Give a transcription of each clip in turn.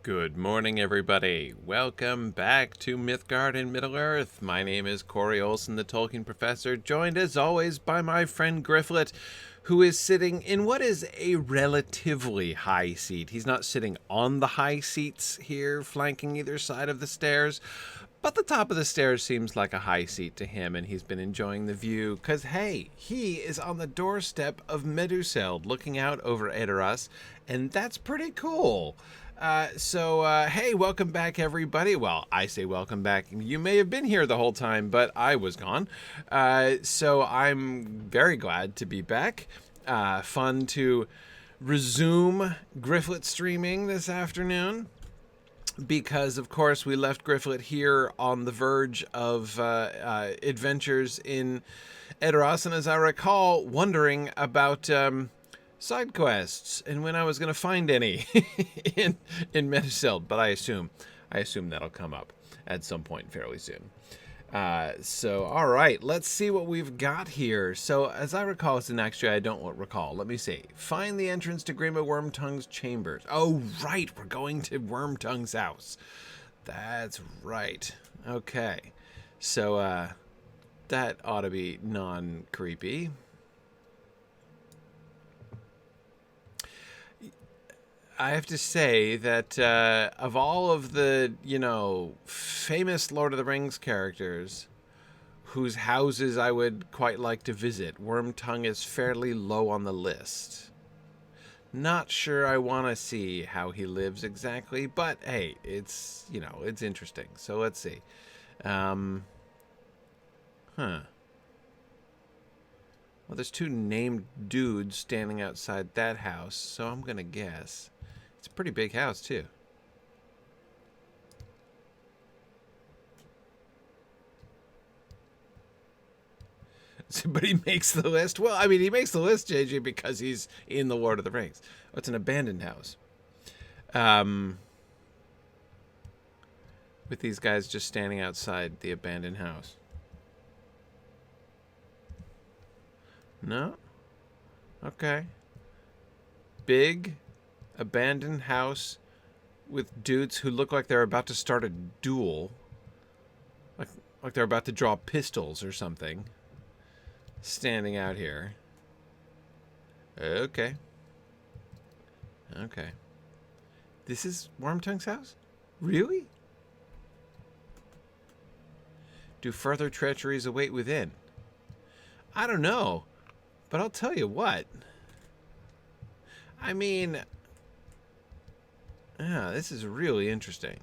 Good morning, everybody. Welcome back to Mythgard in Middle-earth. My name is Corey Olsen, the Tolkien Professor, joined as always by my friend Gryfflet, who is sitting in what is a relatively high seat. He's not sitting on the high seats here, flanking either side of the stairs, but the top of the stairs seems like a high seat to him, and he's been enjoying the view, because, hey, he is on the doorstep of Meduseld, looking out over Edoras, and that's pretty cool. Hey, welcome back, everybody. Well, I say welcome back. You may have been here the whole time, but I was gone. So I'm very glad to be back. Fun to resume Gryfflet streaming this afternoon. Because, of course, we left Gryfflet here on the verge of adventures in Edoras, and as I recall, wondering about side quests and when I was going to find any in Meduseld, but I assume that'll come up at some point fairly soon. All right, let's see what we've got here. So, as I recall, it's an extra I don't recall. Let me see. Find the entrance to Gríma Wormtongue's chambers. Oh, right, we're going to Wormtongue's house. That's right. Okay, so that ought to be non-creepy. I have to say that of all of the, famous Lord of the Rings characters whose houses I would quite like to visit, Wormtongue is fairly low on the list. Not sure I want to see how he lives exactly, but hey, it's interesting. So let's see. Well, there's two named dudes standing outside that house, so I'm going to guess. It's a pretty big house, too. But he makes the list. Well, I mean, he makes the list, JJ, because he's in the Lord of the Rings. Oh, it's an abandoned house. With these guys just standing outside the abandoned house. No? Okay. Big abandoned house with dudes who look like they're about to start a duel. Like they're about to draw pistols or something. Standing out here. Okay. Okay. This is Wormtongue's house? Really? Do further treacheries await within? I don't know. But I'll tell you what. I mean, this is really interesting.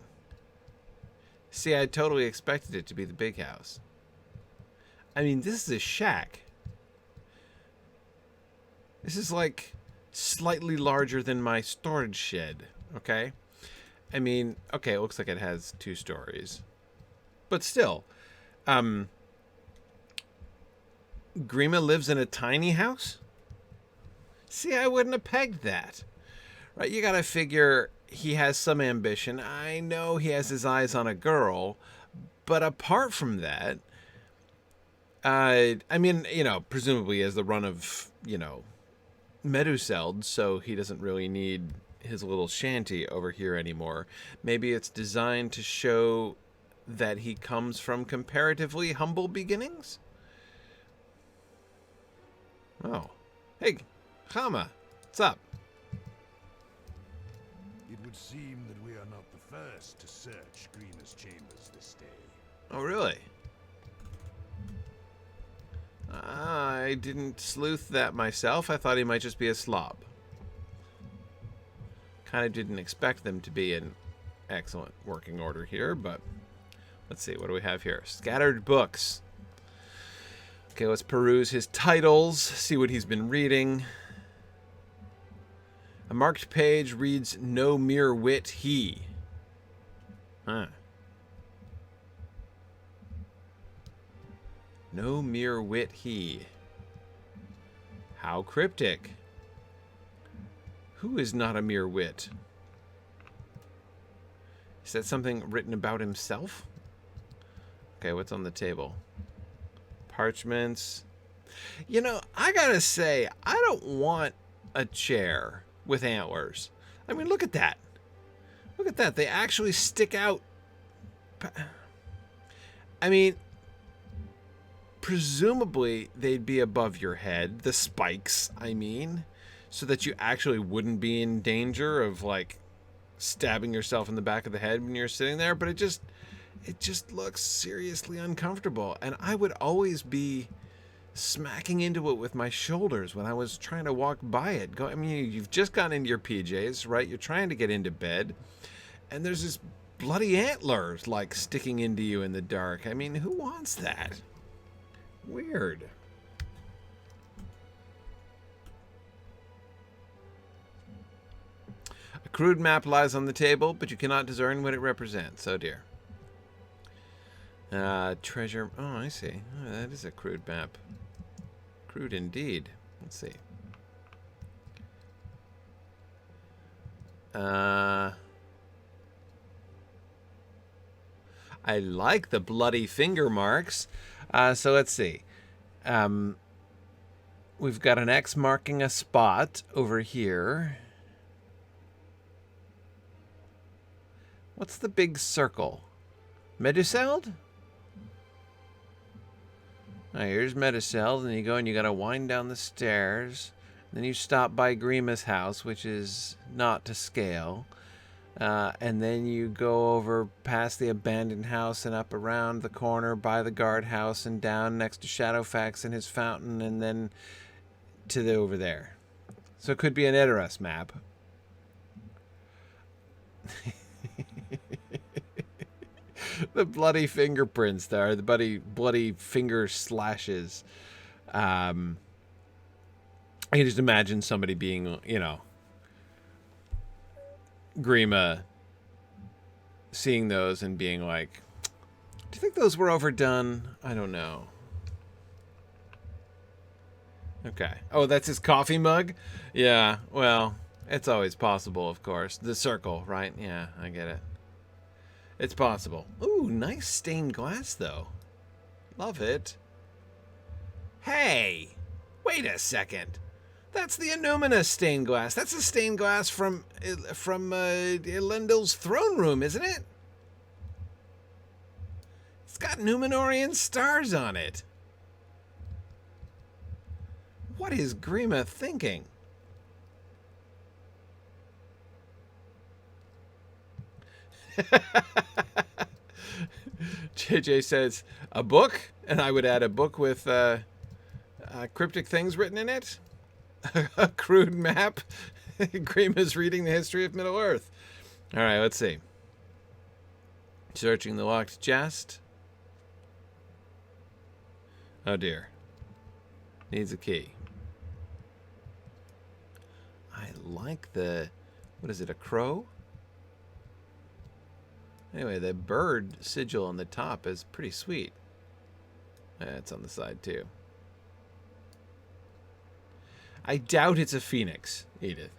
See, I totally expected it to be the big house. I mean, this is a shack. This is like slightly larger than my storage shed, okay? I mean, okay, it looks like it has 2 stories. But still, Gríma lives in a tiny house? See, I wouldn't have pegged that. Right, you gotta figure he has some ambition. I know he has his eyes on a girl, but apart from that, I mean, presumably he has the run of, Meduseld, so he doesn't really need his little shanty over here anymore. Maybe it's designed to show that he comes from comparatively humble beginnings? Oh. Hey, Chama, what's up? It would seem that we are not the first to search Gríma's chambers this day. Oh, really? I didn't sleuth that myself. I thought he might just be a slob. Kind of didn't expect them to be in excellent working order here, but let's see. What do we have here? Scattered books. Okay, let's peruse his titles, see what he's been reading. A marked page reads, "No mere wit he." Huh. No mere wit he. How cryptic. Who is not a mere wit? Is that something written about himself? Okay, what's on the table? Parchments. I gotta say, I don't want a chair with antlers. I mean, look at that. Look at that. They actually stick out. I mean, presumably they'd be above your head. The spikes, I mean, so that you actually wouldn't be in danger of, like, stabbing yourself in the back of the head when you're sitting there. But it just looks seriously uncomfortable. And I would always be smacking into it with my shoulders when I was trying to walk by it. I mean, you've just gotten into your PJs, right? You're trying to get into bed, and there's this bloody antlers, like, sticking into you in the dark. I mean, who wants that? Weird. A crude map lies on the table, but you cannot discern what it represents. Oh, dear. Treasure. Oh, I see. Oh, that is a crude map. Crude indeed. Let's see. I like the bloody finger marks. So let's see. We've got an X marking a spot over here. What's the big circle? Meduseld? Now here's Meduseld, and you go and you gotta wind down the stairs. Then you stop by Gríma's house, which is not to scale. And then you go over past the abandoned house and up around the corner by the guardhouse and down next to Shadowfax and his fountain, and then to the over there. So it could be an Edoras map. The bloody fingerprints there, the bloody finger slashes. I can just imagine somebody being, you know, Gríma seeing those and being like, do you think those were overdone? I don't know. Okay. Oh, that's his coffee mug? Yeah, well, it's always possible, of course. The circle, right? Yeah, I get it. It's possible. Ooh, nice stained glass, though. Love it. Hey! Wait a second. That's the Anumina stained glass. That's a stained glass from Elendil's throne room, isn't it? It's got Númenórean stars on it. What is Gríma thinking? JJ says, a book? And I would add a book with cryptic things written in it. A crude map. Gríma's reading the history of Middle-earth. All right, let's see. Searching the locked chest. Oh, dear. Needs a key. I like the... What is it, a crow? Anyway, the bird sigil on the top is pretty sweet. It's on the side, too. I doubt it's a phoenix, Edith.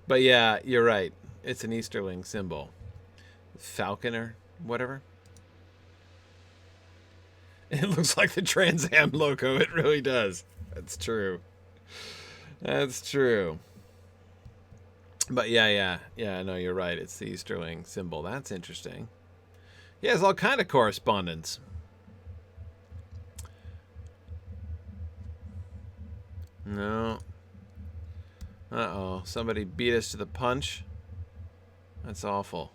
But yeah, you're right. It's an Easterling symbol. Falcon or whatever. It looks like the Trans Am logo. It really does. That's true. That's true. But yeah, no, you're right. It's the Easterling symbol. That's interesting. He has all kind of correspondence. No. Uh-oh. Somebody beat us to the punch. That's awful.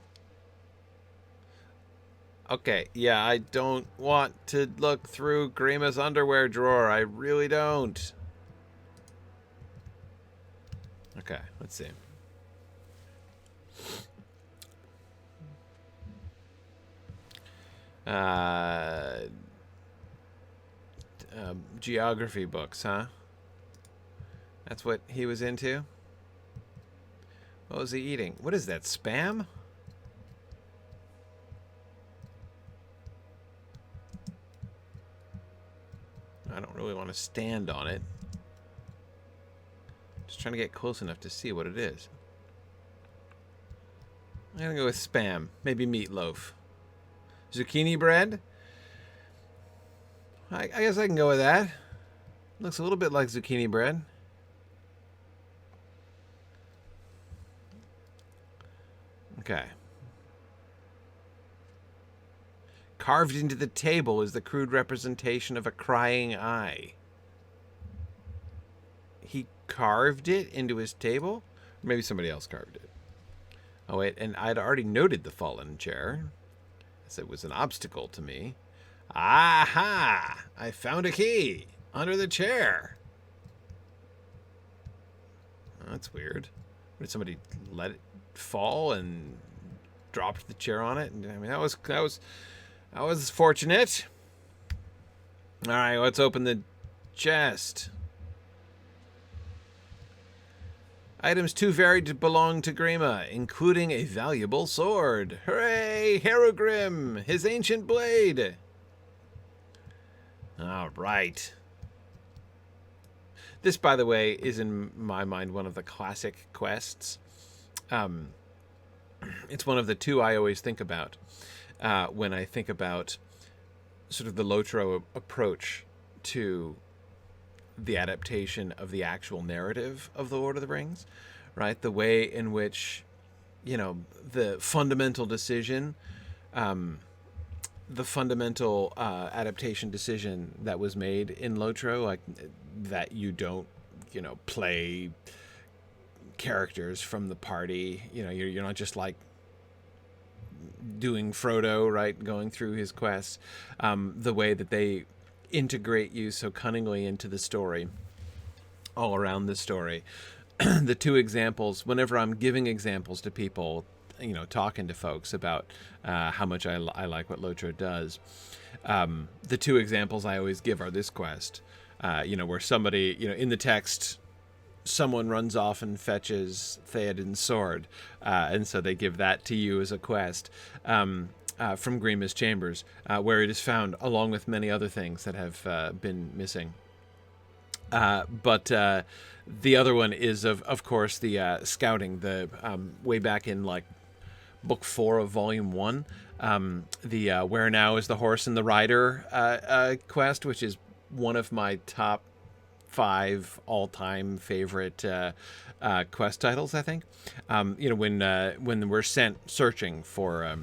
Okay, yeah, I don't want to look through Gríma's underwear drawer. I really don't. Okay, let's see. Geography books, huh? That's what he was into? What was he eating? What is that, Spam? I don't really want to stand on it. Just trying to get close enough to see what it is. I'm gonna go with Spam. Maybe meatloaf. Zucchini bread? I guess I can go with that. Looks a little bit like zucchini bread. Okay. Carved into the table is the crude representation of a crying eye. He carved it into his table? Or maybe somebody else carved it. Oh, wait, and I'd already noted the fallen chair, as it was an obstacle to me. Aha! I found a key under the chair. Oh, that's weird. Did somebody let it fall and dropped the chair on it? I mean, that was fortunate. All right, let's open the chest. Items too varied to belong to Gríma, including a valuable sword. Hooray! Harrogrim, his ancient blade. All right. This, by the way, is in my mind one of the classic quests. It's one of the two I always think about when I think about sort of the Lotro approach to the adaptation of the actual narrative of the Lord of the Rings, right? The way in which, the fundamental decision, the fundamental adaptation decision that was made in Lotro, like that you don't, play characters from the party. You're not just like doing Frodo, right, going through his quests. The way that they integrate you so cunningly into the story, all around the story. The two examples, whenever I'm giving examples to people, talking to folks about how much I like what Lotro does, the two examples I always give are this quest, where somebody, in the text, someone runs off and fetches Théoden's sword, and so they give that to you as a quest. From Gríma's chambers, where it is found along with many other things that have been missing. But the other one is, of course, the scouting, the way back in like book 4 of volume 1, the Where Now is the Horse and the Rider quest, which is one of my top 5 all-time favorite quest titles, I think. When we're sent searching for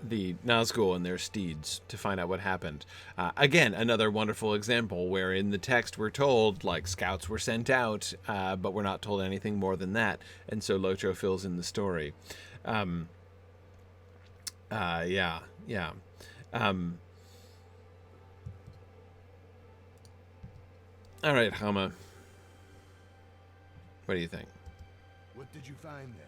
the Nazgul and their steeds to find out what happened. Again, another wonderful example where in the text we're told, like, scouts were sent out, but we're not told anything more than that. And so Lotro fills in the story. Yeah. All right, Hama. What do you think? What did you find there?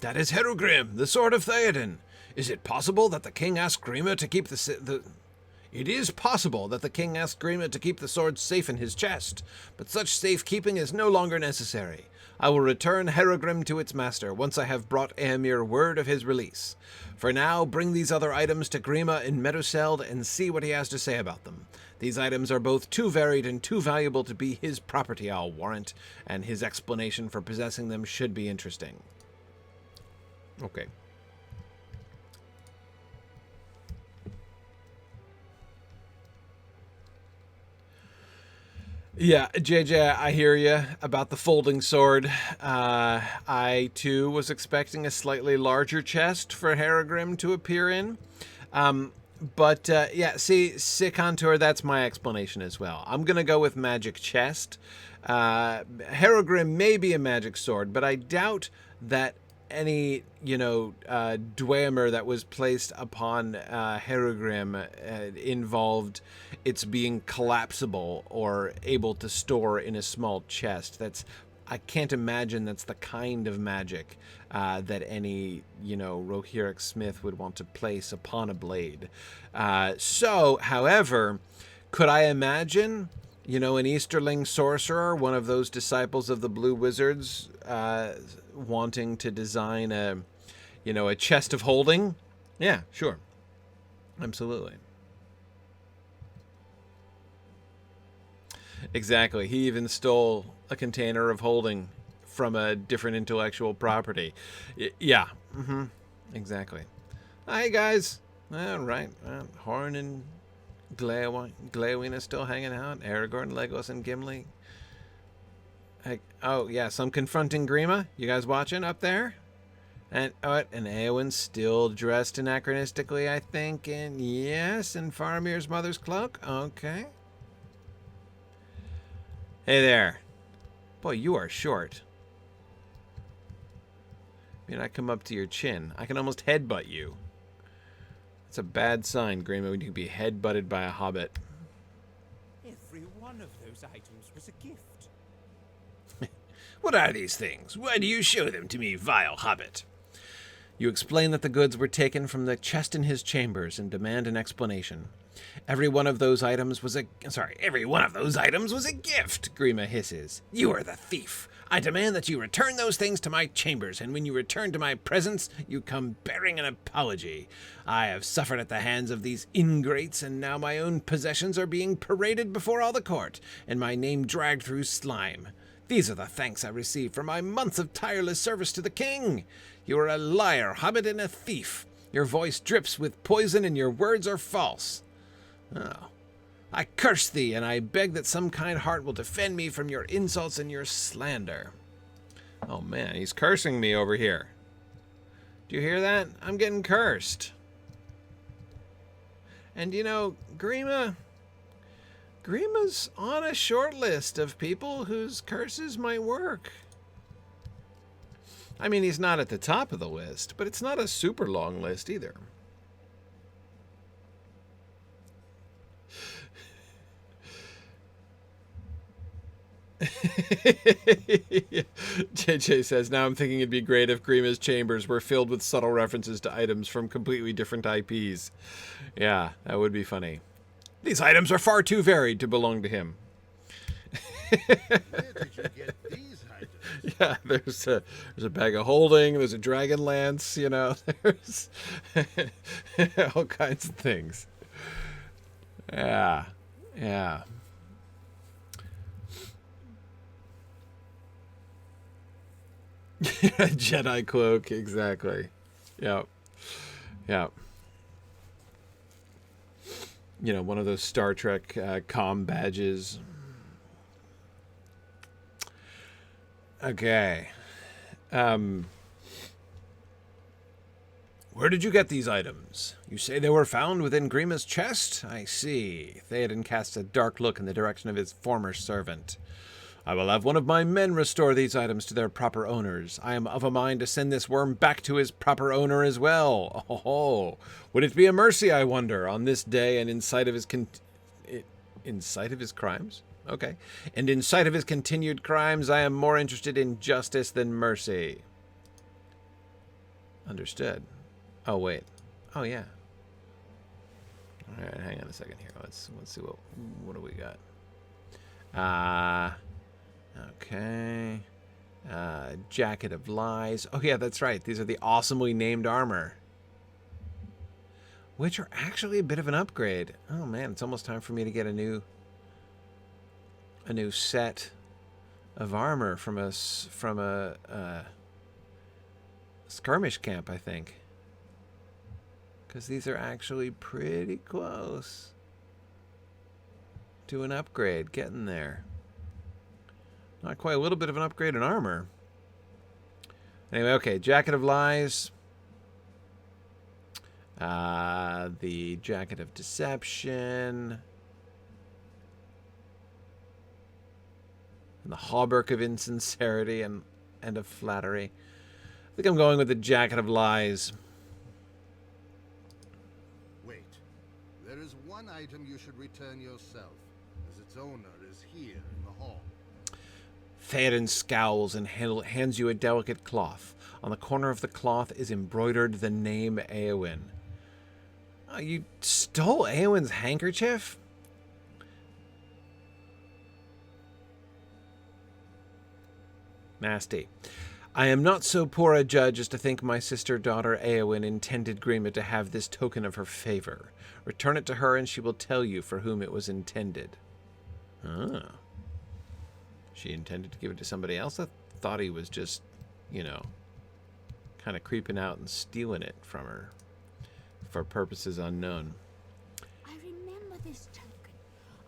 That is Harrogrim, the Sword of Theoden. Is it possible that the king asked Gríma to keep It is possible that the king asked Gríma to keep the sword safe in his chest, but such safekeeping is no longer necessary. I will return Harrogrim to its master once I have brought Éomer word of his release. For now, bring these other items to Gríma in Meduseld and see what he has to say about them. These items are both too varied and too valuable to be his property, I'll warrant, and his explanation for possessing them should be interesting. Okay. Yeah, JJ, I hear you about the folding sword. I, too, was expecting a slightly larger chest for Harrogrim to appear in. But Sikontor, that's my explanation as well. I'm going to go with magic chest. Harrogrim may be a magic sword, but I doubt that any, Éomer that was placed upon Harrogrim involved its being collapsible or able to store in a small chest. I can't imagine that's the kind of magic that any, Rohirric smith would want to place upon a blade. However, could I imagine, an Easterling sorcerer, one of those disciples of the Blue Wizards, wanting to design a chest of holding? Yeah, sure. Absolutely. Exactly. He even stole a container of holding from a different intellectual property. Yeah. Mm-hmm. Exactly. Hey, guys. All right. Horn and Gléowine are still hanging out. Aragorn, Legolas, and Gimli. Oh, yeah, some confronting Gríma. You guys watching up there? And Éowyn still dressed anachronistically, I think, and yes, in Faramir's mother's cloak. Okay. Hey there. Boy, you are short. I mean, I come up to your chin. I can almost headbutt you. It's a bad sign, Gríma, when you can be headbutted by a hobbit. Every one of those items was a gift. What are these things? Why do you show them to me, vile hobbit? You explain that the goods were taken from the chest in his chambers and demand an explanation. Every one of those items was a gift, Gríma hisses. You are the thief. I demand that you return those things to my chambers, and when you return to my presence, you come bearing an apology. I have suffered at the hands of these ingrates, and now my own possessions are being paraded before all the court, and my name dragged through slime. These are the thanks I receive for my months of tireless service to the king. You are a liar, hobbit, and a thief. Your voice drips with poison, and your words are false. Oh. I curse thee, and I beg that some kind heart will defend me from your insults and your slander. Oh man, he's cursing me over here. Do you hear that? I'm getting cursed. And you know, Gríma's on a short list of people whose curses might work. I mean, he's not at the top of the list, but it's not a super long list either. JJ says, now I'm thinking it'd be great if Gríma's chambers were filled with subtle references to items from completely different IPs. Yeah, that would be funny. These items are far too varied to belong to him. Where did you get these items? Yeah, there's a bag of holding, there's a dragon lance, you know, there's all kinds of things. Yeah, yeah. Jedi cloak, exactly. Yep. Yep. You know, one of those Star Trek comm badges. Okay. Where did you get these items? You say they were found within Gríma's chest? I see. Théoden casts a dark look in the direction of his former servant. I will have one of my men restore these items to their proper owners. I am of a mind to send this worm back to his proper owner as well. Oh, would it be a mercy, I wonder, on this day and in sight of his crimes? Okay. And in sight of his continued crimes, I am more interested in justice than mercy. Understood. Oh, wait. Oh, yeah. All right, hang on a second here. Let's see what do we got. Okay. Jacket of Lies. Oh, yeah, that's right. These are the awesomely named armor, which are actually a bit of an upgrade. Oh, man, it's almost time for me to get a new set of armor from a skirmish camp, I think. Because these are actually pretty close to an upgrade. Getting there. Not quite, a little bit of an upgrade in armor. Anyway, okay, Jacket of Lies. The Jacket of Deception. And the Hauberk of Insincerity and of Flattery. I think I'm going with the Jacket of Lies. Wait. There is one item you should return yourself, as its owner is here in the hall. Théoden scowls and hands you a delicate cloth. On the corner of the cloth is embroidered the name Éowyn. Oh, you stole Éowyn's handkerchief? Nasty. I am not so poor a judge as to think my sister-daughter Éowyn intended Gríma to have this token of her favor. Return it to her and she will tell you for whom it was intended. Ah. She intended to give it to somebody else? I thought he was just, you know, kind of creeping out and stealing it from her for purposes unknown. I remember this token.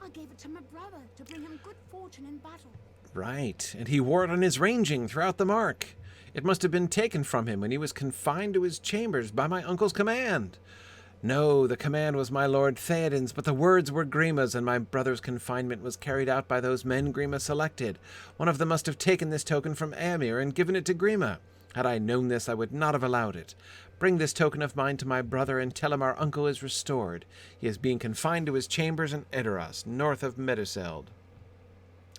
I gave it to my brother to bring him good fortune in battle. Right, and he wore it on his ranging throughout the mark. It must have been taken from him when he was confined to his chambers by my uncle's command. No, the command was my lord Théoden's, but the words were Gríma's, and my brother's confinement was carried out by those men Gríma selected. One of them must have taken this token from Éomer and given it to Gríma. Had I known this, I would not have allowed it. Bring this token of mine to my brother and tell him our uncle is restored. He is being confined to his chambers in Edoras, north of Meduseld.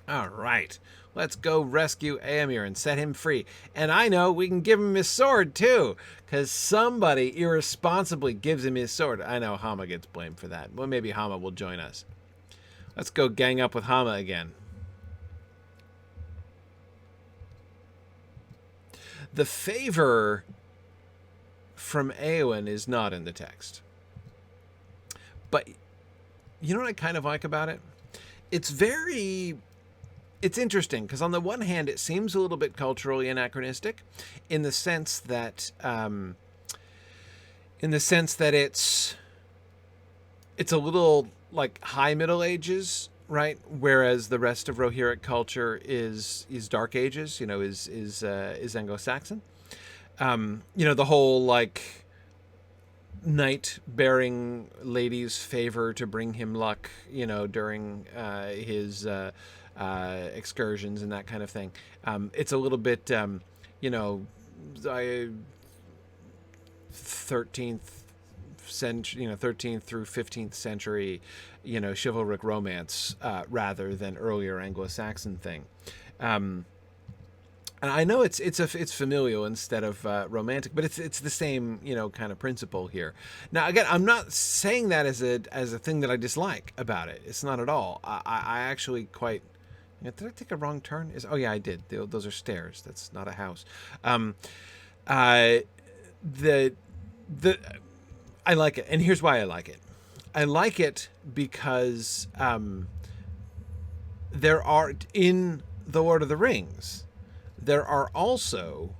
All right, let's go rescue Éomer and set him free. And I know we can give him his sword, too, because somebody irresponsibly gives him his sword. I know Hama gets blamed for that. Well, maybe Hama will join us. Let's go gang up with Hama again. The favor from Éowyn is not in the text. But you know what I kind of like about it? It's interesting because on the one hand, it seems a little bit culturally anachronistic in the sense that it's a little like high Middle Ages, right? Whereas the rest of Rohirric culture is Dark Ages, is Anglo-Saxon. The whole like knight bearing ladies favor to bring him luck, during his excursions and that kind of thing. It's a little bit, 13th century, 13th through 15th century, chivalric romance, rather than earlier Anglo-Saxon thing. And I know it's familial instead of romantic, but it's the same kind of principle here. Now again, I'm not saying that as a thing that I dislike about it. It's not at all. I actually quite. Did I take a wrong turn? Oh yeah, I did. Those are stairs. That's not a house. I like it, and here's why I like it. I like it because there are in the Lord of the Rings. There are also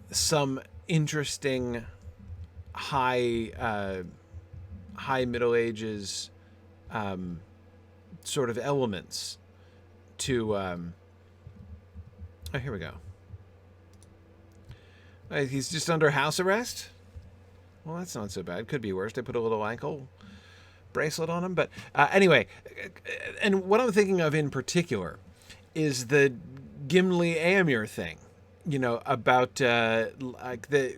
some interesting high Middle Ages sort of elements to here we go. He's just under house arrest? Well, that's not so bad. Could be worse. They put a little ankle bracelet on him. But anyway, and what I'm thinking of in particular is the Gimli Éomer thing, about like the,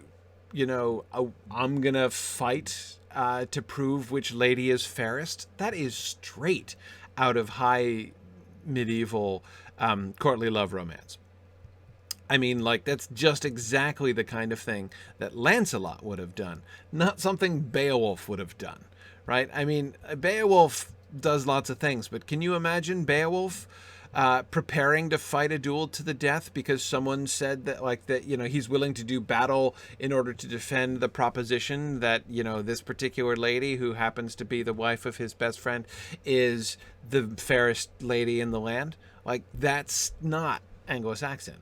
I'm going to fight to prove which lady is fairest. That is straight out of high medieval courtly love romance. I mean, like, that's just exactly the kind of thing that Lancelot would have done, not something Beowulf would have done, right? I mean, Beowulf does lots of things, but can you imagine Beowulf preparing to fight a duel to the death because someone said that, he's willing to do battle in order to defend the proposition that, this particular lady who happens to be the wife of his best friend is the fairest lady in the land? Like, that's not Anglo-Saxon.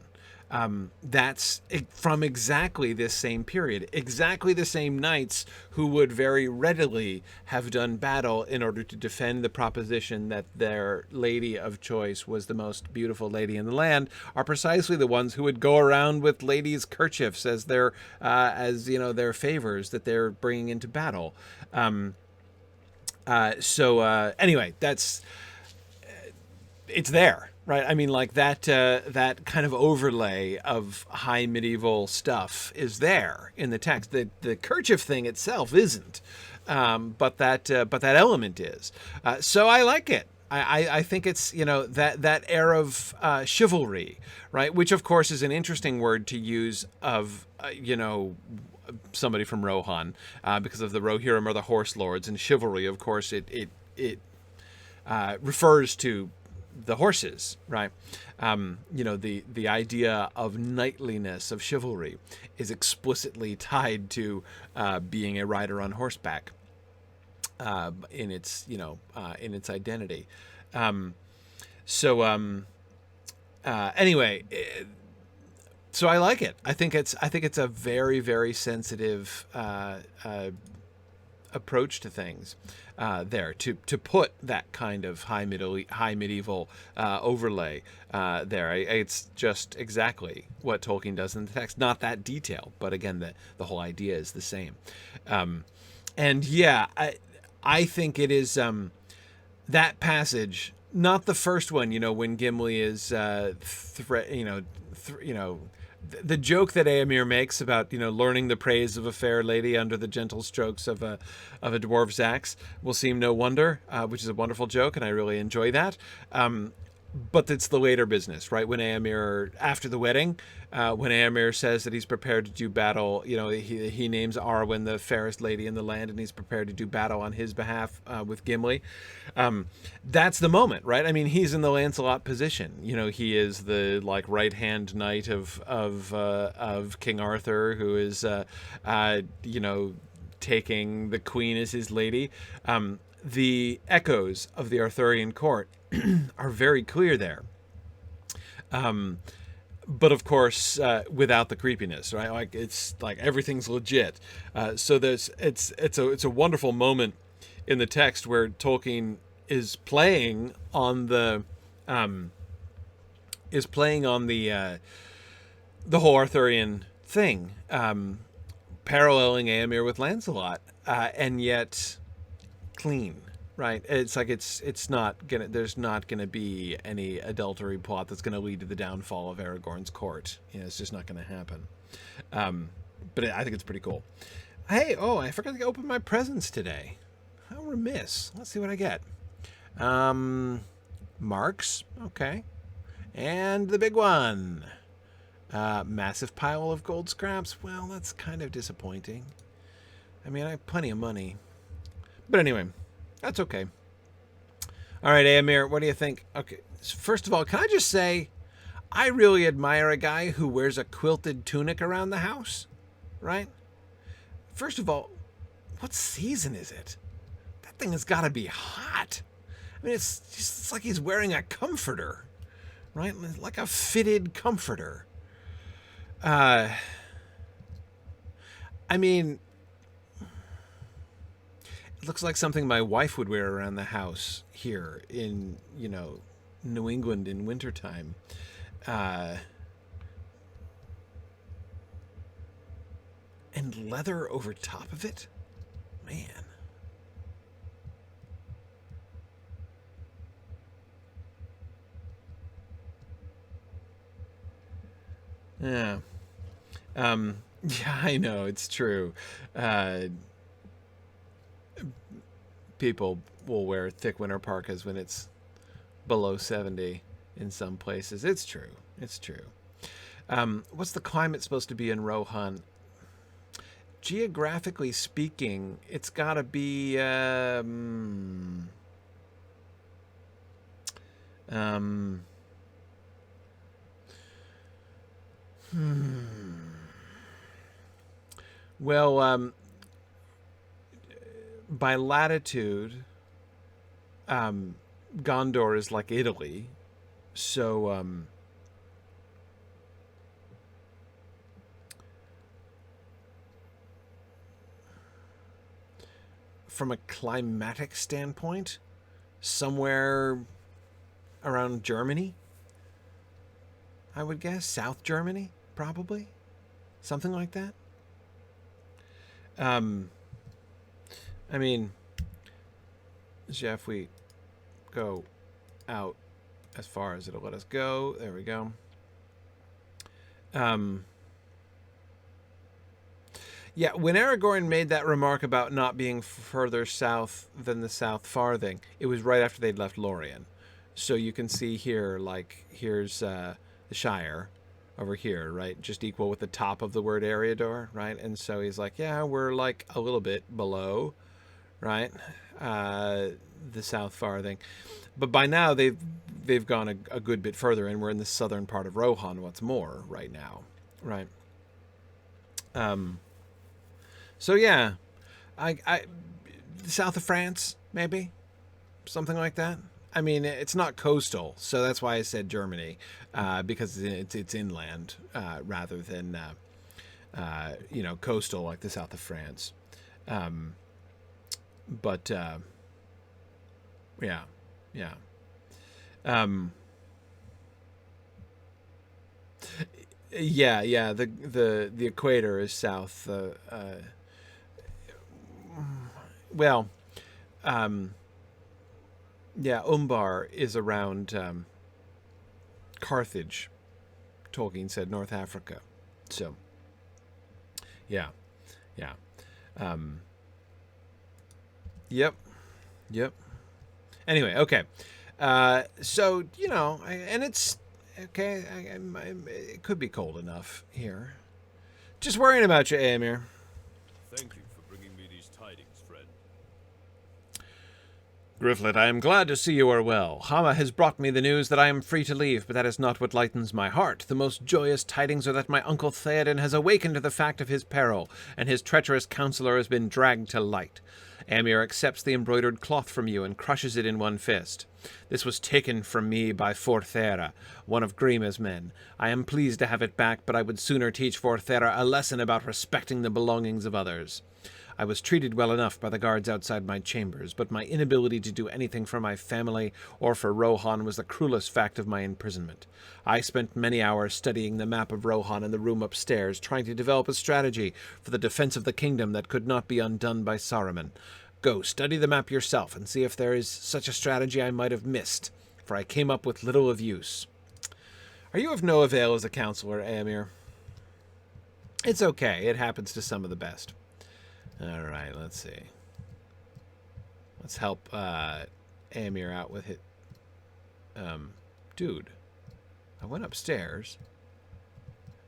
That's from exactly this same period, exactly the same knights who would very readily have done battle in order to defend the proposition that their lady of choice was the most beautiful lady in the land are precisely the ones who would go around with ladies' kerchiefs as their favors that they're bringing into battle. Anyway, it's there. Right, I mean, like that kind of overlay of high medieval stuff is there in the text. The kerchief thing itself isn't, but that element is. So I like it. I think it's that air of chivalry, right? Which of course is an interesting word to use of somebody from Rohan, because of the Rohirrim or the horse lords, and chivalry. Of course, it refers to the horses, right? The idea of knightliness, of chivalry, is explicitly tied to being a rider on horseback in its identity. Anyway, so I like it. I think it's a very, very sensitive approach to things there, to put that kind of high medieval overlay there. It's just exactly what Tolkien does in the text. Not that detail, but again, the whole idea is the same. And yeah, I think it is that passage, not the first one, when Gimli is the joke that Éomer makes about learning the praise of a fair lady under the gentle strokes of a dwarf's axe will seem no wonder, which is a wonderful joke, and I really enjoy that. But it's the later business, right? When Éomer, after the wedding, when Éomer says that he's prepared to do battle, he names Arwen the fairest lady in the land, and he's prepared to do battle on his behalf with Gimli. That's the moment, right? I mean, he's in the Lancelot position. He is the right-hand knight of King Arthur, who is taking the queen as his lady. The echoes of the Arthurian court are very clear there. But of course, without the creepiness, right? It's like everything's legit. So it's a wonderful moment in the text where Tolkien is playing on the whole Arthurian thing, paralleling Éomer with Lancelot, and yet clean, right? It's like there's not gonna be any adultery plot that's gonna lead to the downfall of Aragorn's court. It's just not gonna happen. But I think it's pretty cool. Hey, I forgot to open my presents today. How remiss. Let's see what I get. Marks, okay, and the big one. Massive pile of gold scraps. Well, that's kind of disappointing. I mean, I have plenty of money. But anyway, that's okay. All right, Éomer, what do you think? Okay, first of all, can I just say, I really admire a guy who wears a quilted tunic around the house, right? First of all, what season is it? That thing has got to be hot. I mean, it's like he's wearing a comforter, right? Like a fitted comforter. I mean, it looks like something my wife would wear around the house here in, New England in wintertime. And leather over top of it? Man. Yeah. Yeah, I know, it's true. People will wear thick winter parkas when it's below 70 in some places. It's true. It's true. What's the climate supposed to be in Rohan? Geographically speaking, it's got to be... Well, by latitude, Gondor is like Italy, so from a climatic standpoint, somewhere around Germany, I would guess. South Germany, probably. Something like that. I mean, Jeff, we go out as far as it'll let us go. There we go. Yeah, when Aragorn made that remark about not being further south than the South Farthing, it was right after they'd left Lorien. So you can see here, here's the Shire over here, right? Just equal with the top of the word Eriador, right? And so he's like, yeah, we're like a little bit below, right? The South Farthing. But by now they've gone a good bit further, and we're in the southern part of Rohan, what's more, right now, right? So yeah, I south of France, maybe, something like that. I mean, it's not coastal, so that's why I said Germany, because it's inland rather than coastal like the south of France. But yeah. Yeah. The equator is south. Well, yeah, Umbar is around Carthage. Tolkien said North Africa. So, yeah. Yep. Anyway, okay. So, and it's okay. It could be cold enough here. Just worrying about you, Éomer. Thank you for bringing me these tidings, friend. Gryfflet, I am glad to see you are well. Hama has brought me the news that I am free to leave, but that is not what lightens my heart. The most joyous tidings are that my uncle Théoden has awakened to the fact of his peril, and his treacherous counselor has been dragged to light. Éomer accepts the embroidered cloth from you and crushes it in one fist. This was taken from me by Forthera, one of Gríma's men. I am pleased to have it back, but I would sooner teach Forthera a lesson about respecting the belongings of others. I was treated well enough by the guards outside my chambers, but my inability to do anything for my family or for Rohan was the cruelest fact of my imprisonment. I spent many hours studying the map of Rohan in the room upstairs, trying to develop a strategy for the defense of the kingdom that could not be undone by Saruman. Go, study the map yourself, and see if there is such a strategy I might have missed, for I came up with little of use. Are you of no avail as a counselor, Éomer? It's okay. It happens to some of the best. All right, let's see. Let's help Éomer out with it. Dude, I went upstairs.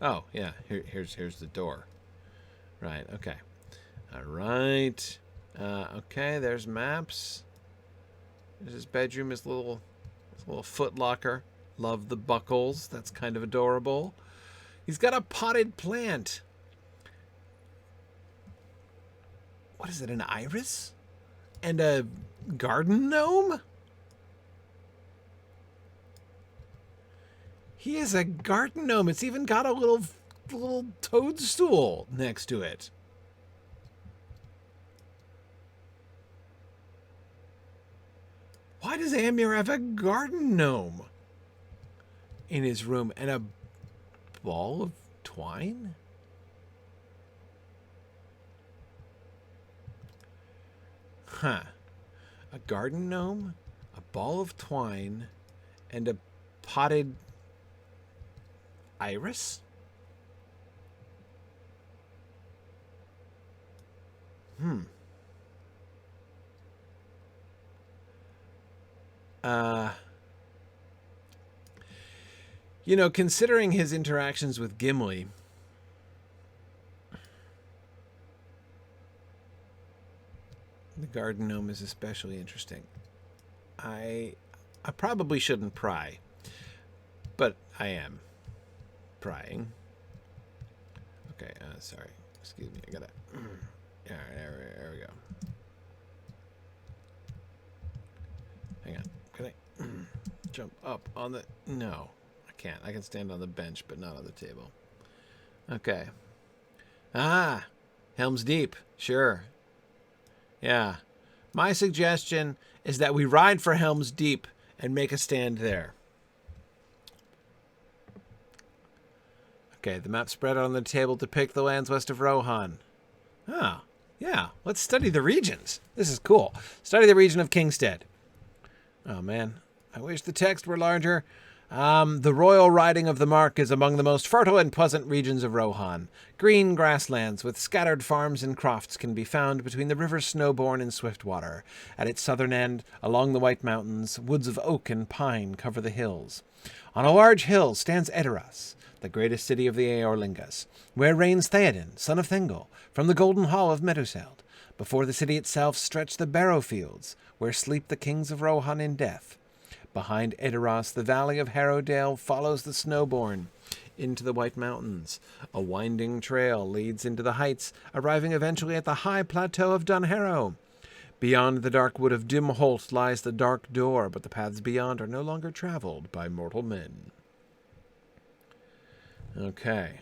Oh, yeah, here's the door. Right, okay. All right. Okay, there's maps. There's his bedroom, his little foot locker. Love the buckles. That's kind of adorable. He's got a potted plant. What is it, an iris? And a garden gnome? He is a garden gnome. It's even got a little toadstool next to it. Why does Éomer have a garden gnome in his room and a ball of twine? Huh. A garden gnome, a ball of twine, and a potted iris? Considering his interactions with Gimli, the garden gnome is especially interesting. I probably shouldn't pry, but I am prying. Okay, sorry. Excuse me. I gotta. Yeah, there we go. Hang on. Can I jump up on the... No, I can't. I can stand on the bench, but not on the table. Okay. Ah, Helm's Deep. Sure. Yeah. My suggestion is that we ride for Helm's Deep and make a stand there. Okay, the map spread on the table depict the lands west of Rohan. Ah, yeah. Let's study the regions. This is cool. Study the region of Kingstead. Oh, man. I wish the text were larger. The royal riding of the Mark is among the most fertile and pleasant regions of Rohan. Green grasslands with scattered farms and crofts can be found between the rivers Snowbourn and Swiftwater. At its southern end, along the White Mountains, woods of oak and pine cover the hills. On a large hill stands Edoras, the greatest city of the Eorlingas, where reigns Théoden, son of Thingol, from the golden hall of Meduseld. Before the city itself stretch the barrow fields, where sleep the kings of Rohan in death. Behind Edoras, the valley of Harrowdale follows the Snowbourn into the White Mountains. A winding trail leads into the heights, arriving eventually at the high plateau of Dunharrow. Beyond the dark wood of Dimholt lies the Dark Door, but the paths beyond are no longer traveled by mortal men. Okay.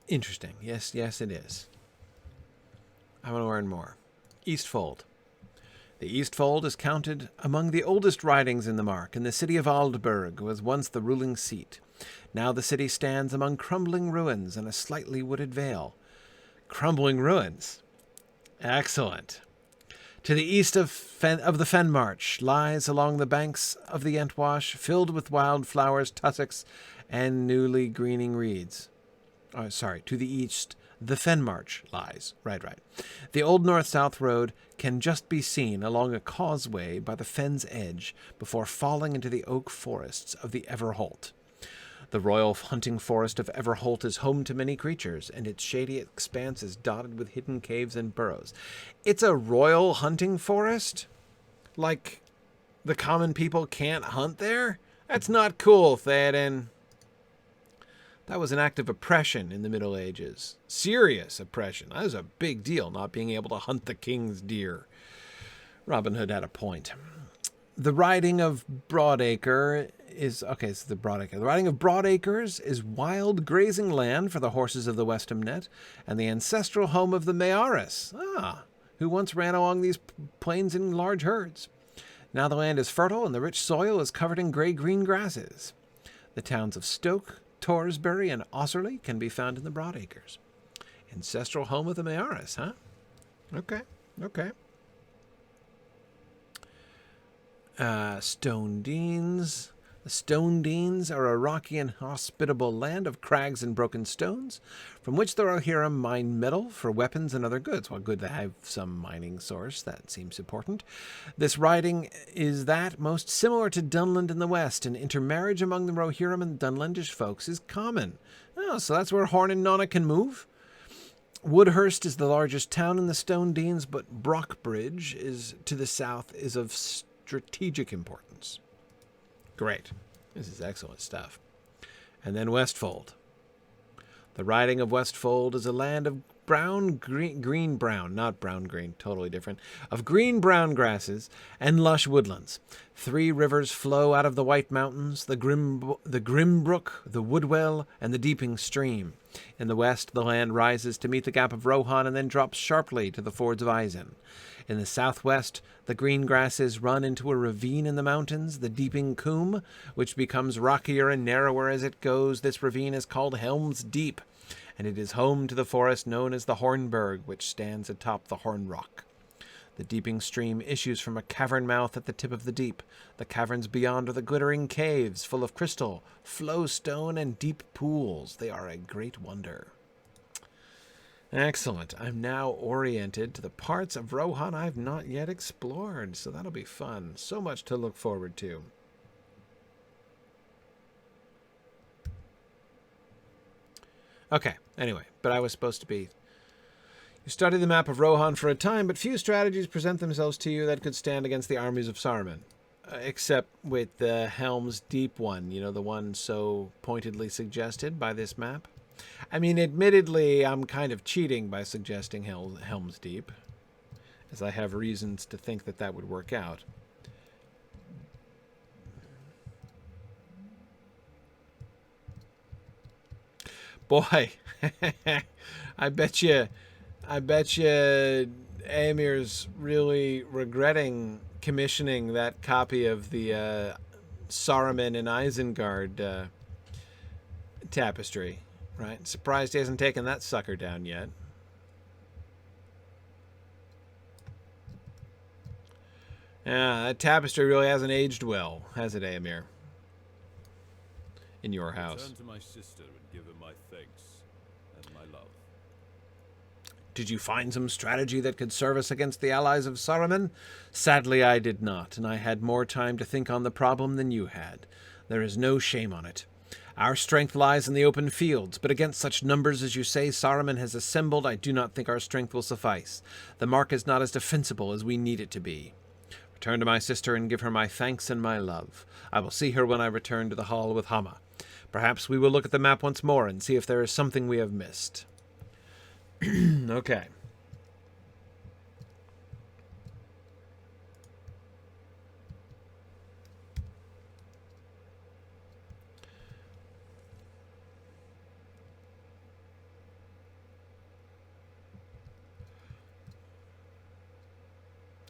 Interesting. Yes, it is. I want to learn more. Eastfold. The Eastfold is counted among the oldest writings in the Mark, and the city of Aldburg was once the ruling seat. Now the city stands among crumbling ruins and a slightly wooded vale. Crumbling ruins. Excellent. To the east of the Fenmarch lies along the banks of the Entwash, filled with wild flowers, tussocks, and newly greening reeds. To the east, the Fenmarch lies. Right. The old north-south road can just be seen along a causeway by the fen's edge before falling into the oak forests of the Everholt. The royal hunting forest of Everholt is home to many creatures, and its shady expanse is dotted with hidden caves and burrows. It's a royal hunting forest? Like, the common people can't hunt there? That's not cool, Théoden. That was an act of oppression in the Middle Ages. Serious oppression. That was a big deal, not being able to hunt the king's deer. Robin Hood had a point. The Writing of Broadacre is... Okay, so the Broadacre. The Writing of Broadacres is wild grazing land for the horses of the Westamnet and the ancestral home of the Maoris, who once ran along these plains in large herds. Now the land is fertile and the rich soil is covered in grey-green grasses. The towns of Stoke, Torsbury, and Osserley can be found in the Broadacres. Ancestral home of the Maoris, huh? Okay. Stone Deans. The Stone Deans are a rocky and hospitable land of crags and broken stones, from which the Rohirrim mine metal for weapons and other goods. Well, good to have some mining source. That seems important. This writing is that most similar to Dunland in the west, and intermarriage among the Rohirrim and Dunlandish folks is common. Oh, so that's where Horn and Nonna can move? Woodhurst is the largest town in the Stone Deans, but Brockbridge is to the south is of strategic importance. Great. This is excellent stuff. And then Westfold. The Writing of Westfold is a land of green-brown, not brown-green, totally different, of green-brown grasses and lush woodlands. 3 rivers flow out of the White Mountains, the Grimbrook, the Woodwell, and the Deeping Stream. In the west, the land rises to meet the Gap of Rohan and then drops sharply to the fords of Isen. In the southwest, the green grasses run into a ravine in the mountains, the Deeping Coombe, which becomes rockier and narrower as it goes. This ravine is called Helm's Deep, and it is home to the forest known as the Hornberg, which stands atop the Horn Rock. The Deeping Stream issues from a cavern mouth at the tip of the deep. The caverns beyond are the glittering caves, full of crystal, flowstone, and deep pools. They are a great wonder. Excellent. I'm now oriented to the parts of Rohan I've not yet explored, so that'll be fun. So much to look forward to. Okay, anyway, but I was supposed to be... You study the map of Rohan for a time, but few strategies present themselves to you that could stand against the armies of Saruman. Except with the Helm's Deep one, you know, the one so pointedly suggested by this map. I mean, admittedly, I'm kind of cheating by suggesting Helm's Deep, as I have reasons to think that that would work out. Boy, I bet you Éomer's really regretting commissioning that copy of the Saruman and Isengard tapestry. Right? Surprised he hasn't taken that sucker down yet. Yeah, that tapestry really hasn't aged well, has it, Éomer? In your house. Return to my sister and give her my thanks and my love. Did you find some strategy that could serve us against the allies of Saruman? Sadly, I did not, and I had more time to think on the problem than you had. There is no shame on it. Our strength lies in the open fields, but against such numbers as you say Saruman has assembled, I do not think our strength will suffice. The mark is not as defensible as we need it to be. Return to my sister and give her my thanks and my love. I will see her when I return to the hall with Hama. Perhaps we will look at the map once more and see if there is something we have missed. Okay.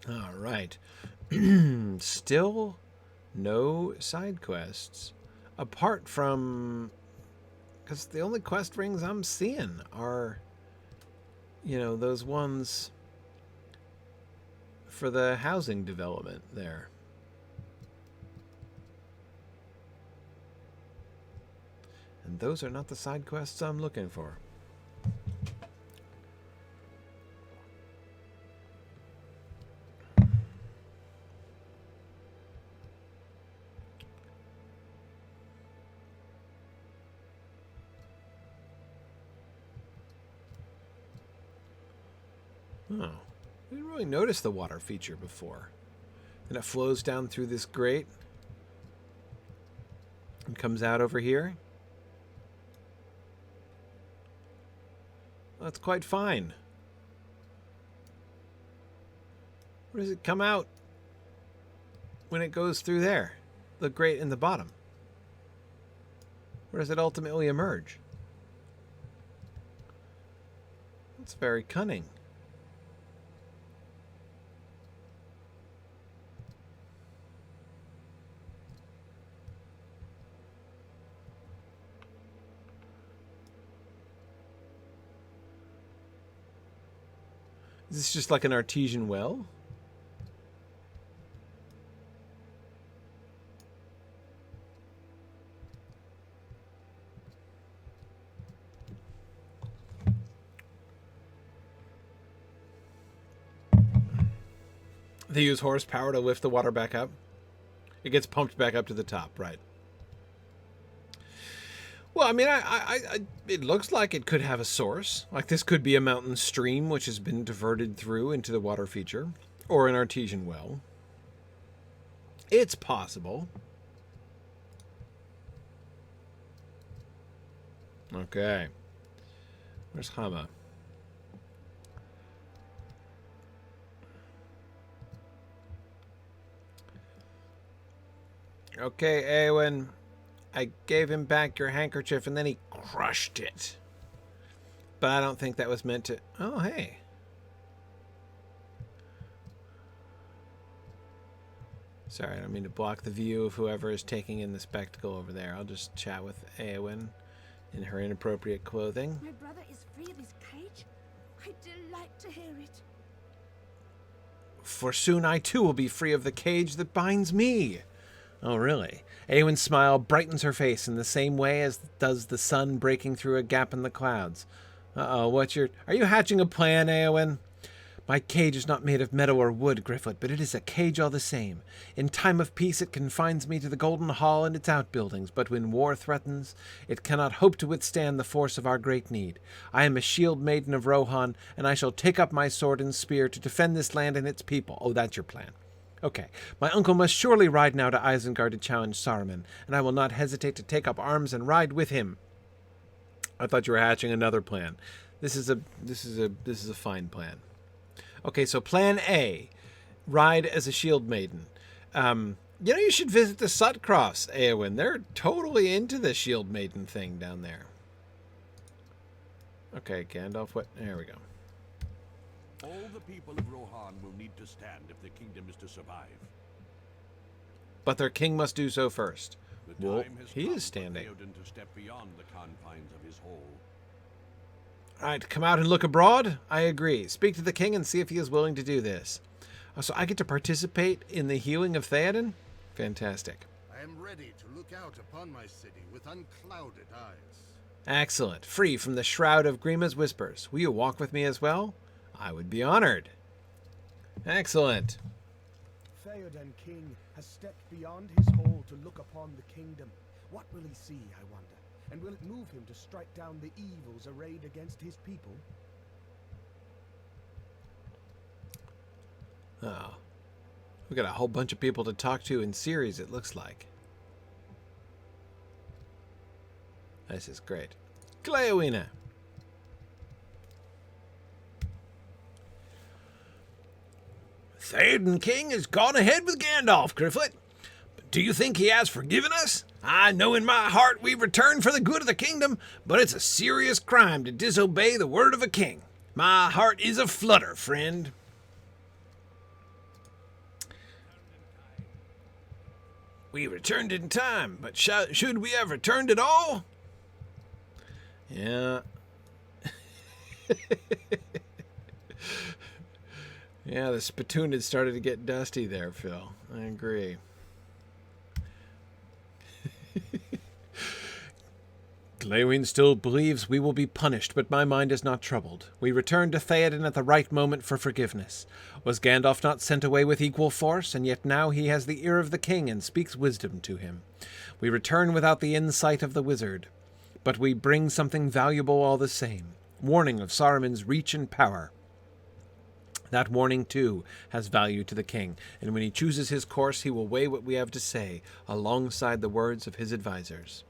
All right. Still no side quests. Apart from... Because the only quest rings I'm seeing are, you know, those ones for the housing development there. And those are not the side quests I'm looking for. Oh, I didn't really notice the water feature before. And it flows down through this grate and comes out over here. That's quite fine. Where does it come out when it goes through there? The grate in the bottom. Where does it ultimately emerge? That's very cunning. Is this just like an artesian well? They use horsepower to lift the water back up? It gets pumped back up to the top, right? Well, I mean, it looks like it could have a source. Like this could be a mountain stream which has been diverted through into the water feature, or an artesian well. It's possible. Okay. Where's Hama? Okay, Éowyn. I gave him back your handkerchief and then he crushed it. But I don't think that was meant to... Oh, hey. Sorry, I don't mean to block the view of whoever is taking in the spectacle over there. I'll just chat with Éowyn in her inappropriate clothing. My brother is free of his cage? I delight to hear it. For soon I too will be free of the cage that binds me. Oh, really? Éowyn's smile brightens her face in the same way as does the sun breaking through a gap in the clouds. Uh-oh, are you hatching a plan, Éowyn? My cage is not made of metal or wood, Gryfflet, but it is a cage all the same. In time of peace it confines me to the Golden Hall and its outbuildings, but when war threatens, it cannot hope to withstand the force of our great need. I am a shield maiden of Rohan, and I shall take up my sword and spear to defend this land and its people. Oh, that's your plan. Okay, my uncle must surely ride now to Isengard to challenge Saruman, and I will not hesitate to take up arms and ride with him. I thought you were hatching another plan. This is a fine plan. Okay, so plan A, ride as a shield maiden. You should visit the Sutcrofts, Éowyn. They're totally into the shield maiden thing down there. Okay, Gandalf, there we go. All the people of Rohan will need to stand if the kingdom is to survive. But their king must do so first. The Well, time has he come is standing. for Théoden to step beyond the confines of his hole. All right, come out and look abroad? I agree. Speak to the king and see if he is willing to do this. So I get to participate in the healing of Théoden? Fantastic. I am ready to look out upon my city with unclouded eyes. Excellent. Free from the shroud of Gríma's whispers. Will you walk with me as well? I would be honored. Excellent. Théoden king has stepped beyond his hall to look upon the kingdom. What will he see, I wonder? And will it move him to strike down the evils arrayed against his people? Oh. We got a whole bunch of people to talk to in series, it looks like. This is great. Gléowine. Théoden King has gone ahead with Gandalf, Gryfflet. But do you think he has forgiven us? I know in my heart we've returned for the good of the kingdom, but it's a serious crime to disobey the word of a king. My heart is a flutter, friend. We returned in time, but should we have returned at all? Yeah. Yeah, the spittoon had started to get dusty there, Phil. I agree. Gléowine still believes we will be punished, but my mind is not troubled. We returned to Théoden at the right moment for forgiveness. Was Gandalf not sent away with equal force, and yet now he has the ear of the king and speaks wisdom to him? We return without the insight of the wizard, but we bring something valuable all the same. Warning of Saruman's reach and power. That warning, too, has value to the king, and when he chooses his course, he will weigh what we have to say alongside the words of his advisors.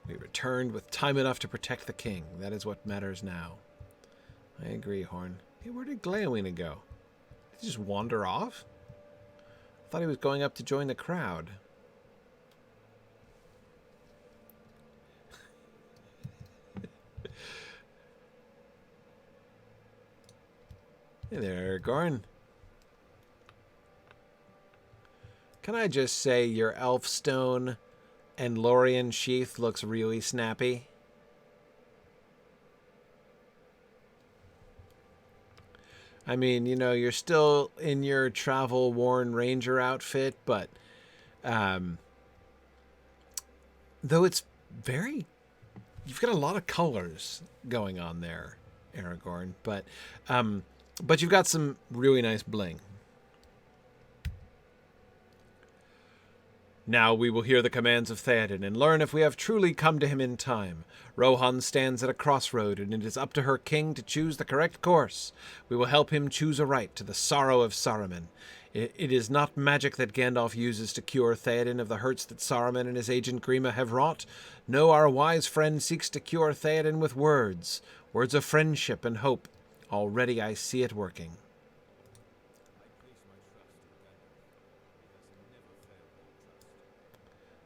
We returned with time enough to protect the king. That is what matters now. I agree, Horn. Hey, where did Gléowine go? Did he just wander off? I thought he was going up to join the crowd. Hey there, Aragorn. Can I just say your Elfstone and Lorien sheath looks really snappy? I mean, you know, you're still in your travel-worn ranger outfit, but though it's very... You've got a lot of colors going on there, Aragorn, but you've got some really nice bling. Now we will hear the commands of Théoden and learn if we have truly come to him in time. Rohan stands at a crossroad, and it is up to her king to choose the correct course. We will help him choose aright to the sorrow of Saruman. It is not magic that Gandalf uses to cure Théoden of the hurts that Saruman and his agent Gríma have wrought. No, our wise friend seeks to cure Théoden with words of friendship and hope. Already I see it working.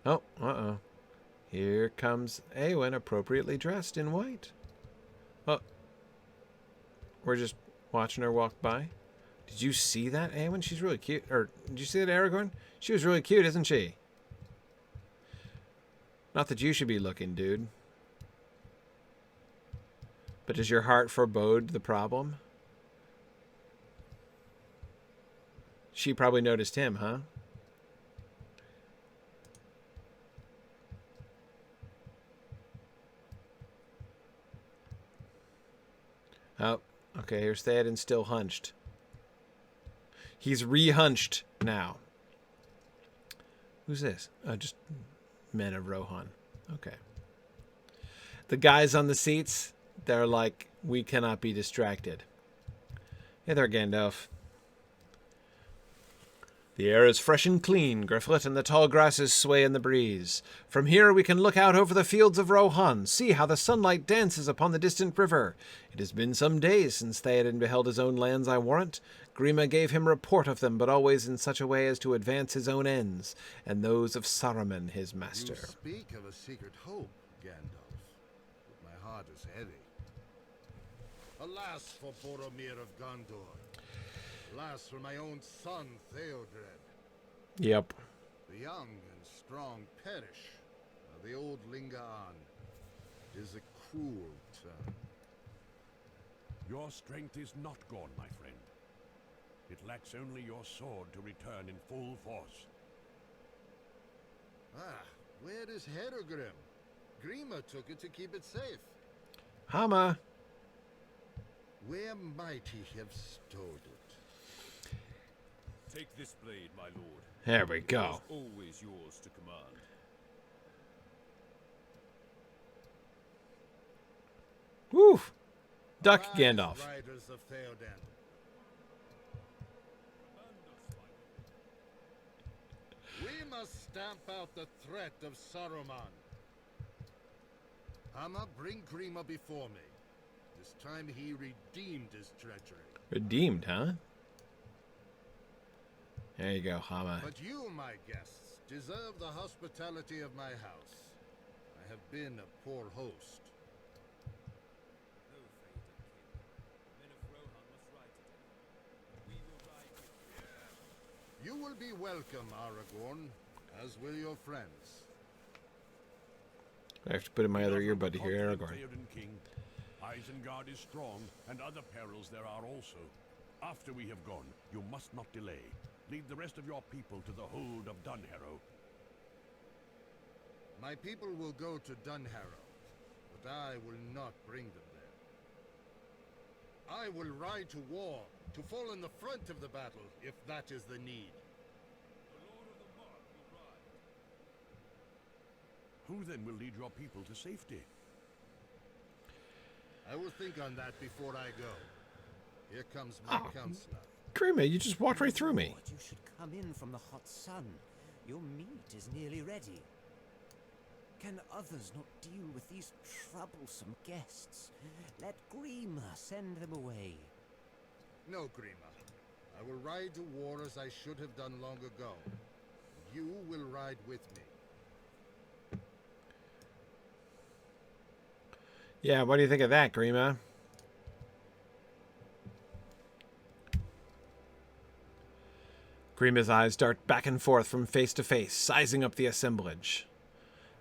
Oh, uh-oh. Here comes Éowyn, appropriately dressed in white. Oh. We're just watching her walk by. Did you see that, Éowyn? She's really cute. Or, did you see that, Aragorn? She was really cute, isn't she? Not that you should be looking, dude. But does your heart forebode the problem? She probably noticed him, huh? Oh, okay, here's Théoden still hunched. He's re-hunched now. Who's this? Oh, just men of Rohan. Okay. The guys on the seats, they're like, we cannot be distracted. Hey there, Gandalf. The air is fresh and clean, Gryfflet, and the tall grasses sway in the breeze. From here we can look out over the fields of Rohan, see how the sunlight dances upon the distant river. It has been some days since Théoden beheld his own lands, I warrant. Gríma gave him report of them, but always in such a way as to advance his own ends, and those of Saruman, his master. You speak of a secret hope, Gandalf, but my heart is heavy. Alas for Boromir of Gondor. Alas for my own son, Theodred. Yep. The young and strong perish, while the old linger on. It is a cruel turn. Your strength is not gone, my friend. It lacks only your sword to return in full force. Ah, where is Herogrim? Gríma took it to keep it safe. Hama. Where might he have stowed it? Take this blade, my lord. There we It go. was always yours to command. Woo! Duck Arise, Gandalf. Riders of Théoden. We must stamp out the threat of Saruman. Hama, bring Gríma before me. This time he redeemed his treachery. Redeemed, huh? There you go, Hama. But you, my guests, deserve the hospitality of my house. I have been a poor host. No, Théoden, king. Men of Rohan must ride together. We will ride with you. You will be welcome, Aragorn, as will your friends. I have to put in my other We are from earbud to the hear confident Aragorn. Théoden King. Isengard is strong, and other perils there are also. After we have gone, you must not delay. Lead the rest of your people to the hold of Dunharrow. My people will go to Dunharrow, but I will not bring them there. I will ride to war, to fall in the front of the battle, if that is the need. Who then will lead your people to safety? I will think on that before I go. Here comes my counselor. Gríma, you just walked right through me. Lord, you should come in from the hot sun. Your meat is nearly ready. Can others not deal with these troublesome guests? Let Gríma send them away. No, Gríma. I will ride to war as I should have done long ago. You will ride with me. Yeah, what do you think of that, Gríma? Gríma's eyes dart back and forth from face to face, sizing up the assemblage.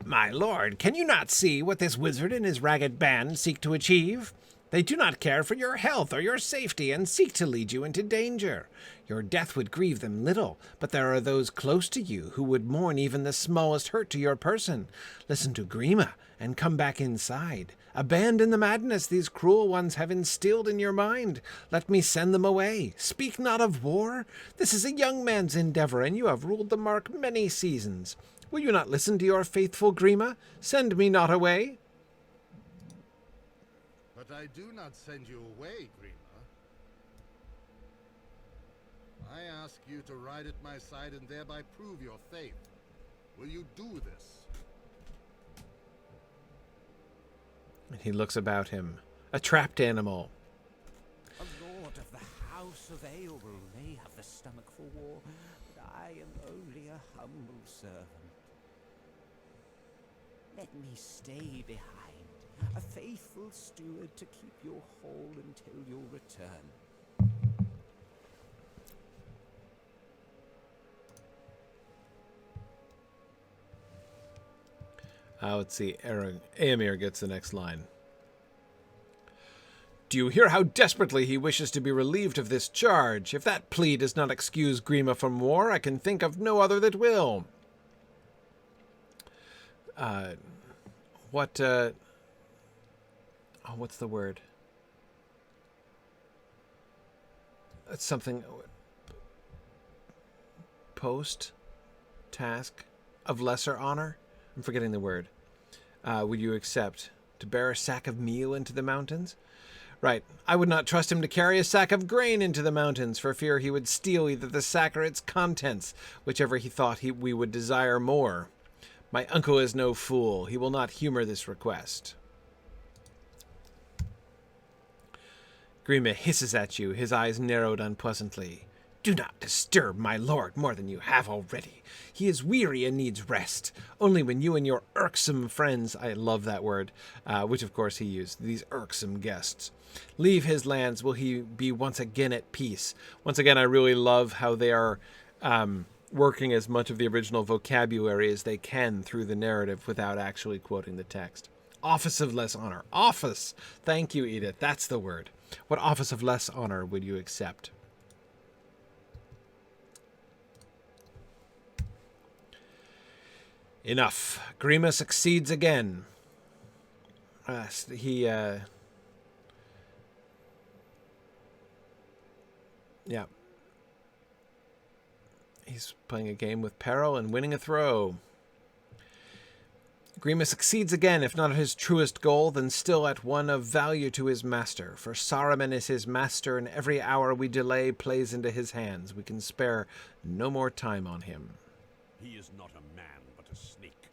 My lord, can you not see what this wizard and his ragged band seek to achieve? They do not care for your health or your safety and seek to lead you into danger. Your death would grieve them little, but there are those close to you who would mourn even the smallest hurt to your person. Listen to Gríma and come back inside. Abandon the madness these cruel ones have instilled in your mind. Let me send them away. Speak not of war. This is a young man's endeavor, and you have ruled the mark many seasons. Will you not listen to your faithful Gríma? Send me not away. But I do not send you away, Gríma. I ask you to ride at my side and thereby prove your faith. Will you do this? And he looks about him. A trapped animal. A lord of the house of Éowyn may have the stomach for war, but I am only a humble servant. Let me stay behind, a faithful steward to keep your hall until your return. Let's see. Éomer gets the next line. Do you hear how desperately he wishes to be relieved of this charge? If that plea does not excuse Gríma from war, I can think of no other that will. What's the word? It's something. Post? Task? Of lesser honor? I'm forgetting the word. Would you accept to bear a sack of meal into the mountains? Right. I would not trust him to carry a sack of grain into the mountains, for fear he would steal either the sack or its contents, whichever he thought we would desire more. My uncle is no fool. He will not humor this request. Gríma hisses at you, his eyes narrowed unpleasantly. Do not disturb my lord more than you have already. He is weary and needs rest. Only when you and your irksome friends, I love that word, which of course he used, these irksome guests, leave his lands will he be once again at peace. Once again, I really love how they are working as much of the original vocabulary as they can through the narrative without actually quoting the text. Office of less honor. Office. Thank you, Edith. That's the word. What office of less honor would you accept? Enough. Gríma succeeds again. Yeah. He's playing a game with peril and winning a throw. Gríma succeeds again, if not at his truest goal, then still at one of value to his master. For Saruman is his master, and every hour we delay plays into his hands. We can spare no more time on him. He is not a man, but a snake.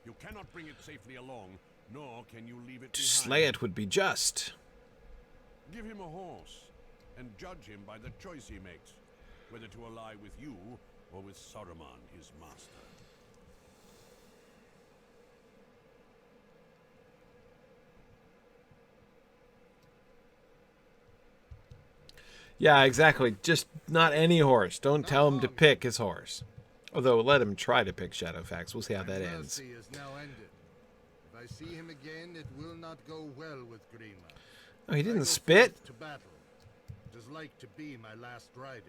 You cannot bring it safely along, nor can you leave it To behind. slay it would be just. Give him a horse, and judge him by the choice he makes, whether to ally with you or with Saruman, his master. Yeah, exactly. Just not any horse. Don't tell him to pick his horse. Although, let him try to pick Shadowfax. We'll see how that ends. Mercy is now ended. If I see him again, it will not go well with Gríma. Oh, he I didn't go spit? forth to battle. It is like to be my last riding.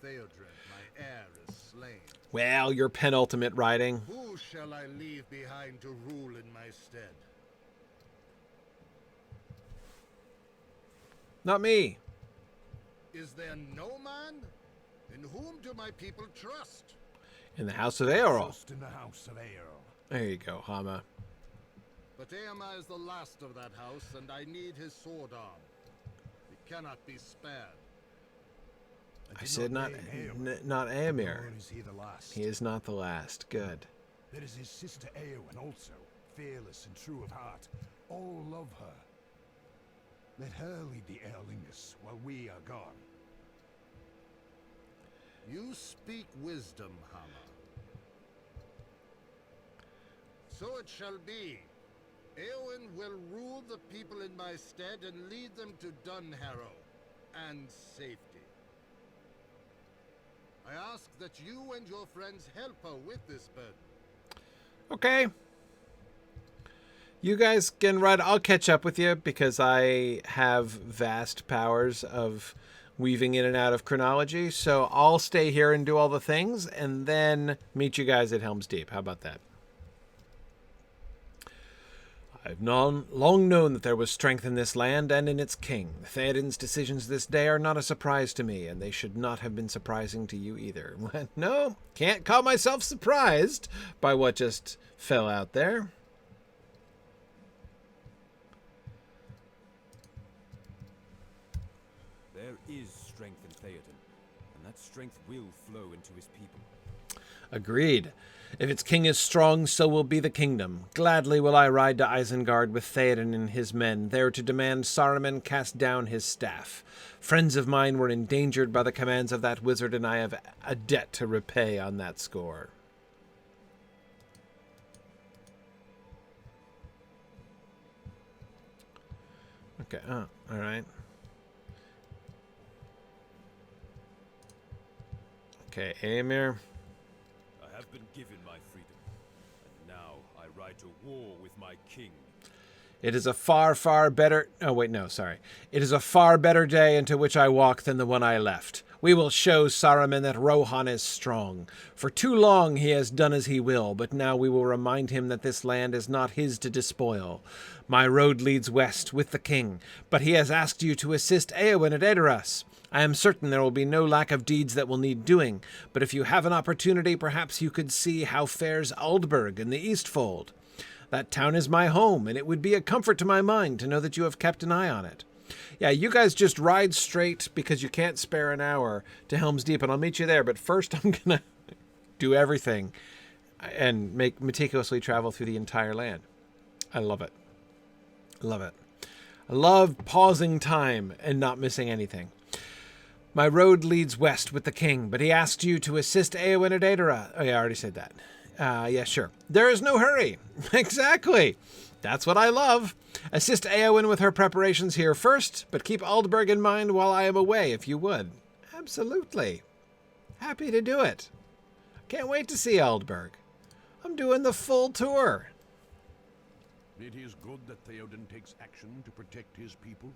And Theoden, my heir, is slain. Well, your penultimate riding. Who shall I leave behind to rule in my stead? Not me. Is there no man? In whom do my people trust? In the House of Éorl. Trust in the house of Éorl. There you go, Hama. But Éomer is the last of that house, and I need his sword arm. He cannot be spared. I said not name not Éomer. Nor is he the last. He is not the last. Good. There is his sister Éowyn also, fearless and true of heart. All love her. Let her lead the Erlingus while we are gone. You speak wisdom, Hama. So it shall be. Éowyn will rule the people in my stead and lead them to Dunharrow and safety. I ask that you and your friends help her with this burden. Okay. You guys can ride. I'll catch up with you because I have vast powers of weaving in and out of chronology. So I'll stay here and do all the things and then meet you guys at Helm's Deep. How about that? I've long known that there was strength in this land and in its king. Théoden's decisions this day are not a surprise to me, and they should not have been surprising to you either. No, can't call myself surprised by what just fell out there. There is strength in Théoden, and that strength will flow into his people. Agreed. If its king is strong, so will be the kingdom. Gladly will I ride to Isengard with Théoden and his men, there to demand Saruman cast down his staff. Friends of mine were endangered by the commands of that wizard, and I have a debt to repay on that score. Okay, all right. Okay, Éomer. I have been given my freedom, and now I ride to war with my king. It is a far, far better... Oh, wait, no, sorry. It is a far better day into which I walk than the one I left. We will show Saruman that Rohan is strong. For too long he has done as he will, but now we will remind him that this land is not his to despoil. My road leads west with the king, but he has asked you to assist Éowyn at Edoras. I am certain there will be no lack of deeds that will need doing, but if you have an opportunity, perhaps you could see how fares Aldburg in the Eastfold. That town is my home, and it would be a comfort to my mind to know that you have kept an eye on it. Yeah, you guys just ride straight because you can't spare an hour to Helm's Deep, and I'll meet you there. But first, I'm going to do everything and meticulously travel through the entire land. I love it. Love it. I love pausing time and not missing anything. My road leads west with the king, but he asked you to assist Éowyn at Edoras. Oh, yeah, I already said that. Yeah, sure. There is no hurry. Exactly. That's what I love. Assist Éowyn with her preparations here first, but keep Aldburg in mind while I am away, if you would. Absolutely. Happy to do it. Can't wait to see Aldburg. I'm doing the full tour. It is good that Théoden takes action to protect his people.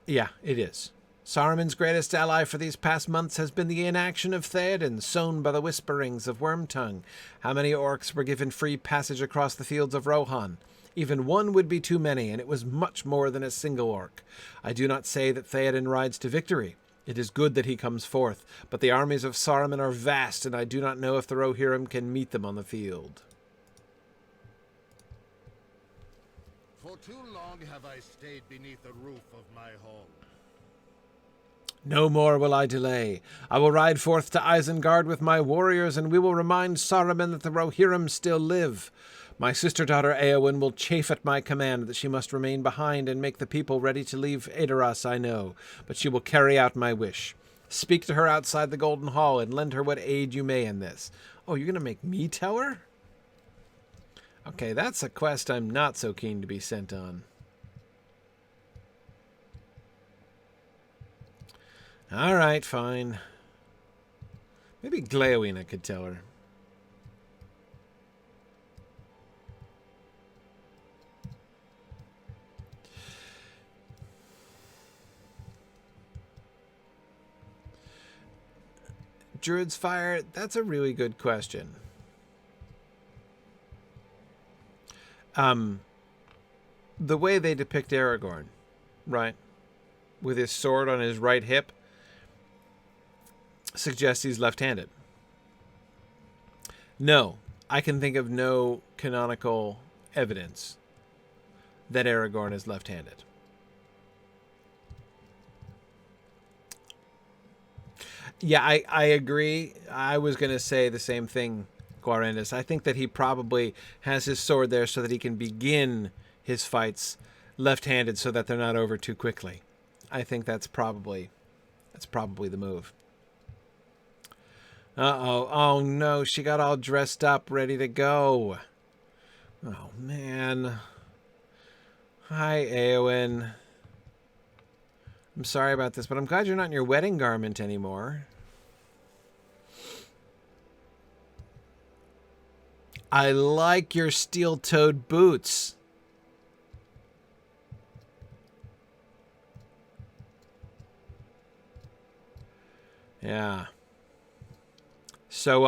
Yeah, it is. Saruman's greatest ally for these past months has been the inaction of Théoden, sown by the whisperings of Wormtongue. How many orcs were given free passage across the fields of Rohan? Even one would be too many, and it was much more than a single orc. I do not say that Théoden rides to victory. It is good that he comes forth, but the armies of Saruman are vast, and I do not know if the Rohirrim can meet them on the field. For too long have I stayed beneath the roof of my home. No more will I delay. I will ride forth to Isengard with my warriors, and we will remind Saruman that the Rohirrim still live. My sister-daughter Éowyn will chafe at my command that she must remain behind and make the people ready to leave Edoras, I know, but she will carry out my wish. Speak to her outside the Golden Hall and lend her what aid you may in this. Oh, you're going to make me tell her? Okay, that's a quest I'm not so keen to be sent on. All right, fine. Maybe Gléowine, I could tell her. Druid's Fire, that's a really good question. The way they depict Aragorn, right, with his sword on his right hip, suggests he's left-handed. No, I can think of no canonical evidence that Aragorn is left-handed. Yeah, I agree. I was going to say the same thing, Guarendis. I think that he probably has his sword there so that he can begin his fights left-handed so that they're not over too quickly. I think that's probably the move. Uh-oh. Oh, no. She got all dressed up, ready to go. Oh, man. Hi, Éowyn. I'm sorry about this, but I'm glad you're not in your wedding garment anymore. I like your steel-toed boots. Yeah. So,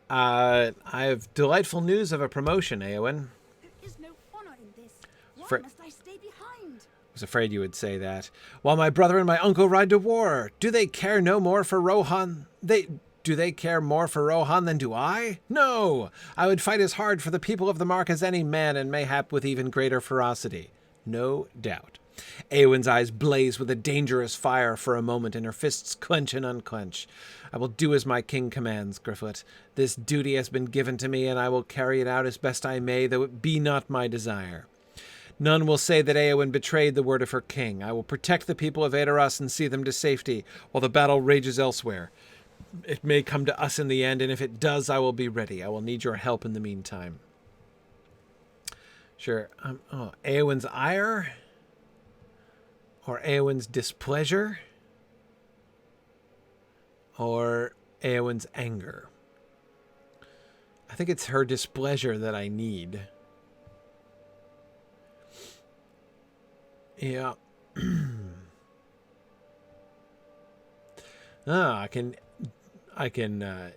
I have delightful news of a promotion, Éowyn. There is no honor in this. Why For- must I stay behind? I was afraid you would say that. While my brother and my uncle ride to war, do they care no more for Rohan? Do they care more for Rohan than do I? No! I would fight as hard for the people of the Mark as any man, and mayhap with even greater ferocity. No doubt. Éowyn's eyes blaze with a dangerous fire for a moment, and her fists clench and unclench. I will do as my king commands, Gryfflet. This duty has been given to me, and I will carry it out as best I may, though it be not my desire. None will say that Éowyn betrayed the word of her king. I will protect the people of Edoras and see them to safety, while the battle rages elsewhere. It may come to us in the end, and if it does, I will be ready. I will need your help in the meantime. Sure. Éowyn's ire? Or Éowyn's displeasure? Or Éowyn's anger? I think it's her displeasure that I need. Yeah. I can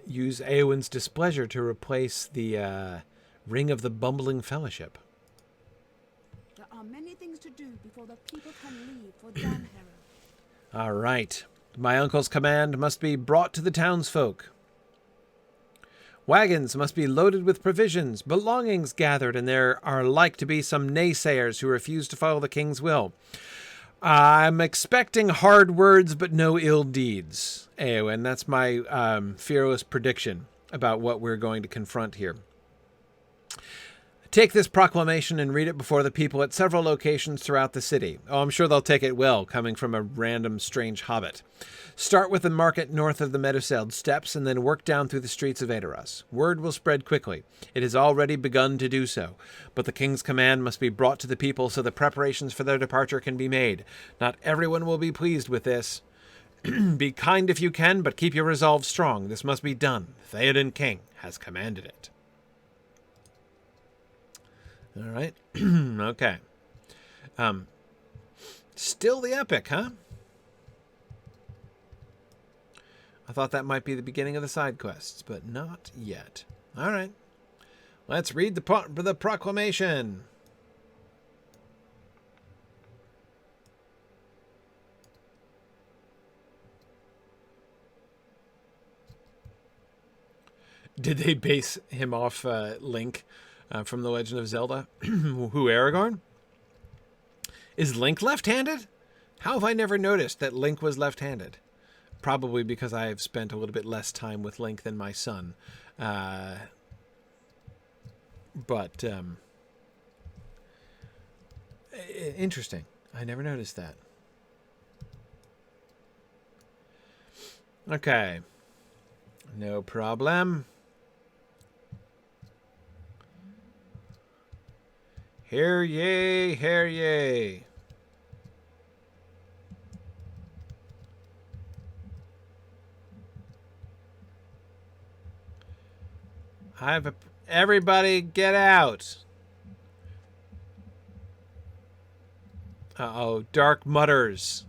use Éowyn's displeasure to replace the Ring of the Bumbling Fellowship. There are many things to do before the people can leave for Dunharrow. All right. My uncle's command must be brought to the townsfolk. Wagons must be loaded with provisions, belongings gathered, and there are like to be some naysayers who refuse to follow the king's will. I'm expecting hard words, but no ill deeds, Éowyn. That's my fearless prediction about what we're going to confront here. Take this proclamation and read it before the people at several locations throughout the city. Oh, I'm sure they'll take it well, coming from a random strange hobbit. Start with the market north of the Meduseld steps and then work down through the streets of Edoras. Word will spread quickly. It has already begun to do so. But the king's command must be brought to the people so the preparations for their departure can be made. Not everyone will be pleased with this. Be kind if you can, but keep your resolve strong. This must be done. Théoden King has commanded it. All right. Okay. Still the epic, huh? I thought that might be the beginning of the side quests, but not yet. All right. Let's read the proclamation. Did they base him off Link from The Legend of Zelda? Who, Aragorn? Is Link left-handed? How have I never noticed that Link was left-handed? Probably because I have spent a little bit less time with Link than my son. But interesting. I never noticed that. Okay. No problem. Hear ye, hear ye. Everybody get out. Uh-oh, dark mutters.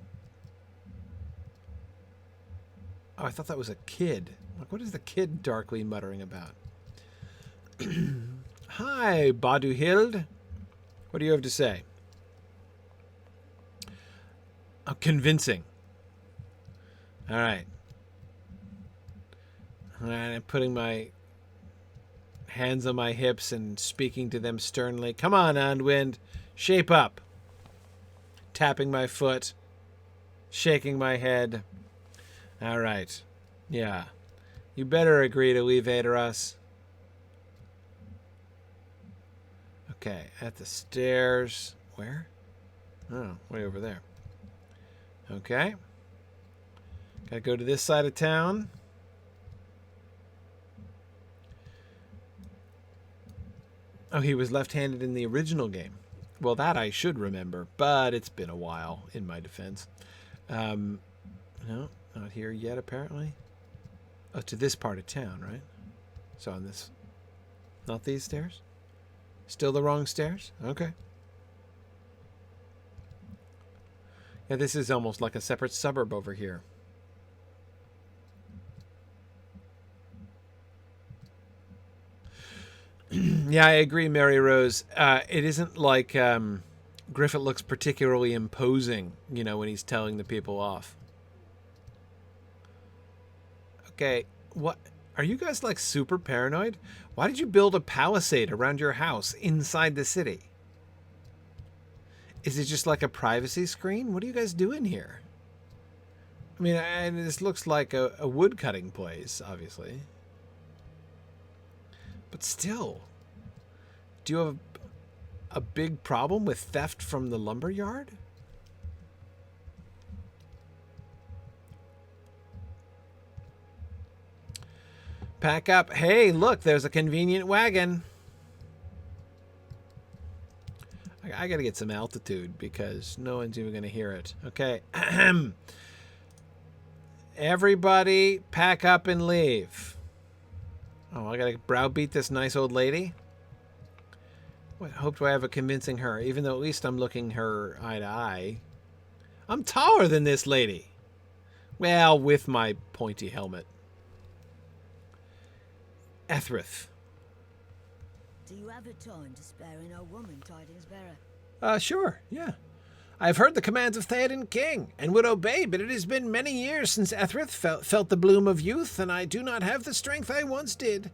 Oh, I thought that was a kid. Like, what is the kid darkly muttering about? Hi, Baduhild. What do you have to say? Oh, convincing. All right. All right, I'm putting my hands on my hips and speaking to them sternly. Come on, Andwind. Shape up. Tapping my foot. Shaking my head. All right. Yeah. You better agree to leave Edoras. Okay, at the stairs. Where? Oh, way over there. Okay. Gotta go to this side of town. Oh, he was left-handed in the original game. Well, that I should remember, but it's been a while, in my defense. No, not here yet, apparently. Oh, to this part of town, right? So on this... Not these stairs? Still the wrong stairs? Okay. Yeah, this is almost like a separate suburb over here. Yeah, I agree, Mary Rose. It isn't like Gryfflet looks particularly imposing, you know, when he's telling the people off. Okay, what? Are you guys like super paranoid? Why did you build a palisade around your house inside the city? Is it just like a privacy screen? What are you guys doing here? I mean, and this looks like a wood cutting place, obviously. But still, do you have a big problem with theft from the lumber yard? Pack up. Hey, look, there's a convenient wagon. I gotta get some altitude because no one's even gonna hear it. Okay. Everybody pack up and leave. Oh, I gotta browbeat this nice old lady? What hope do I have of convincing her, even though at least I'm looking her eye to eye? I'm taller than this lady. Well, with my pointy helmet. Ethrith. Do you have a time to spare in our woman tidings bearer? Sure, yeah. I've heard the commands of Théoden King, and would obey, but it has been many years since Ethrith felt the bloom of youth, and I do not have the strength I once did.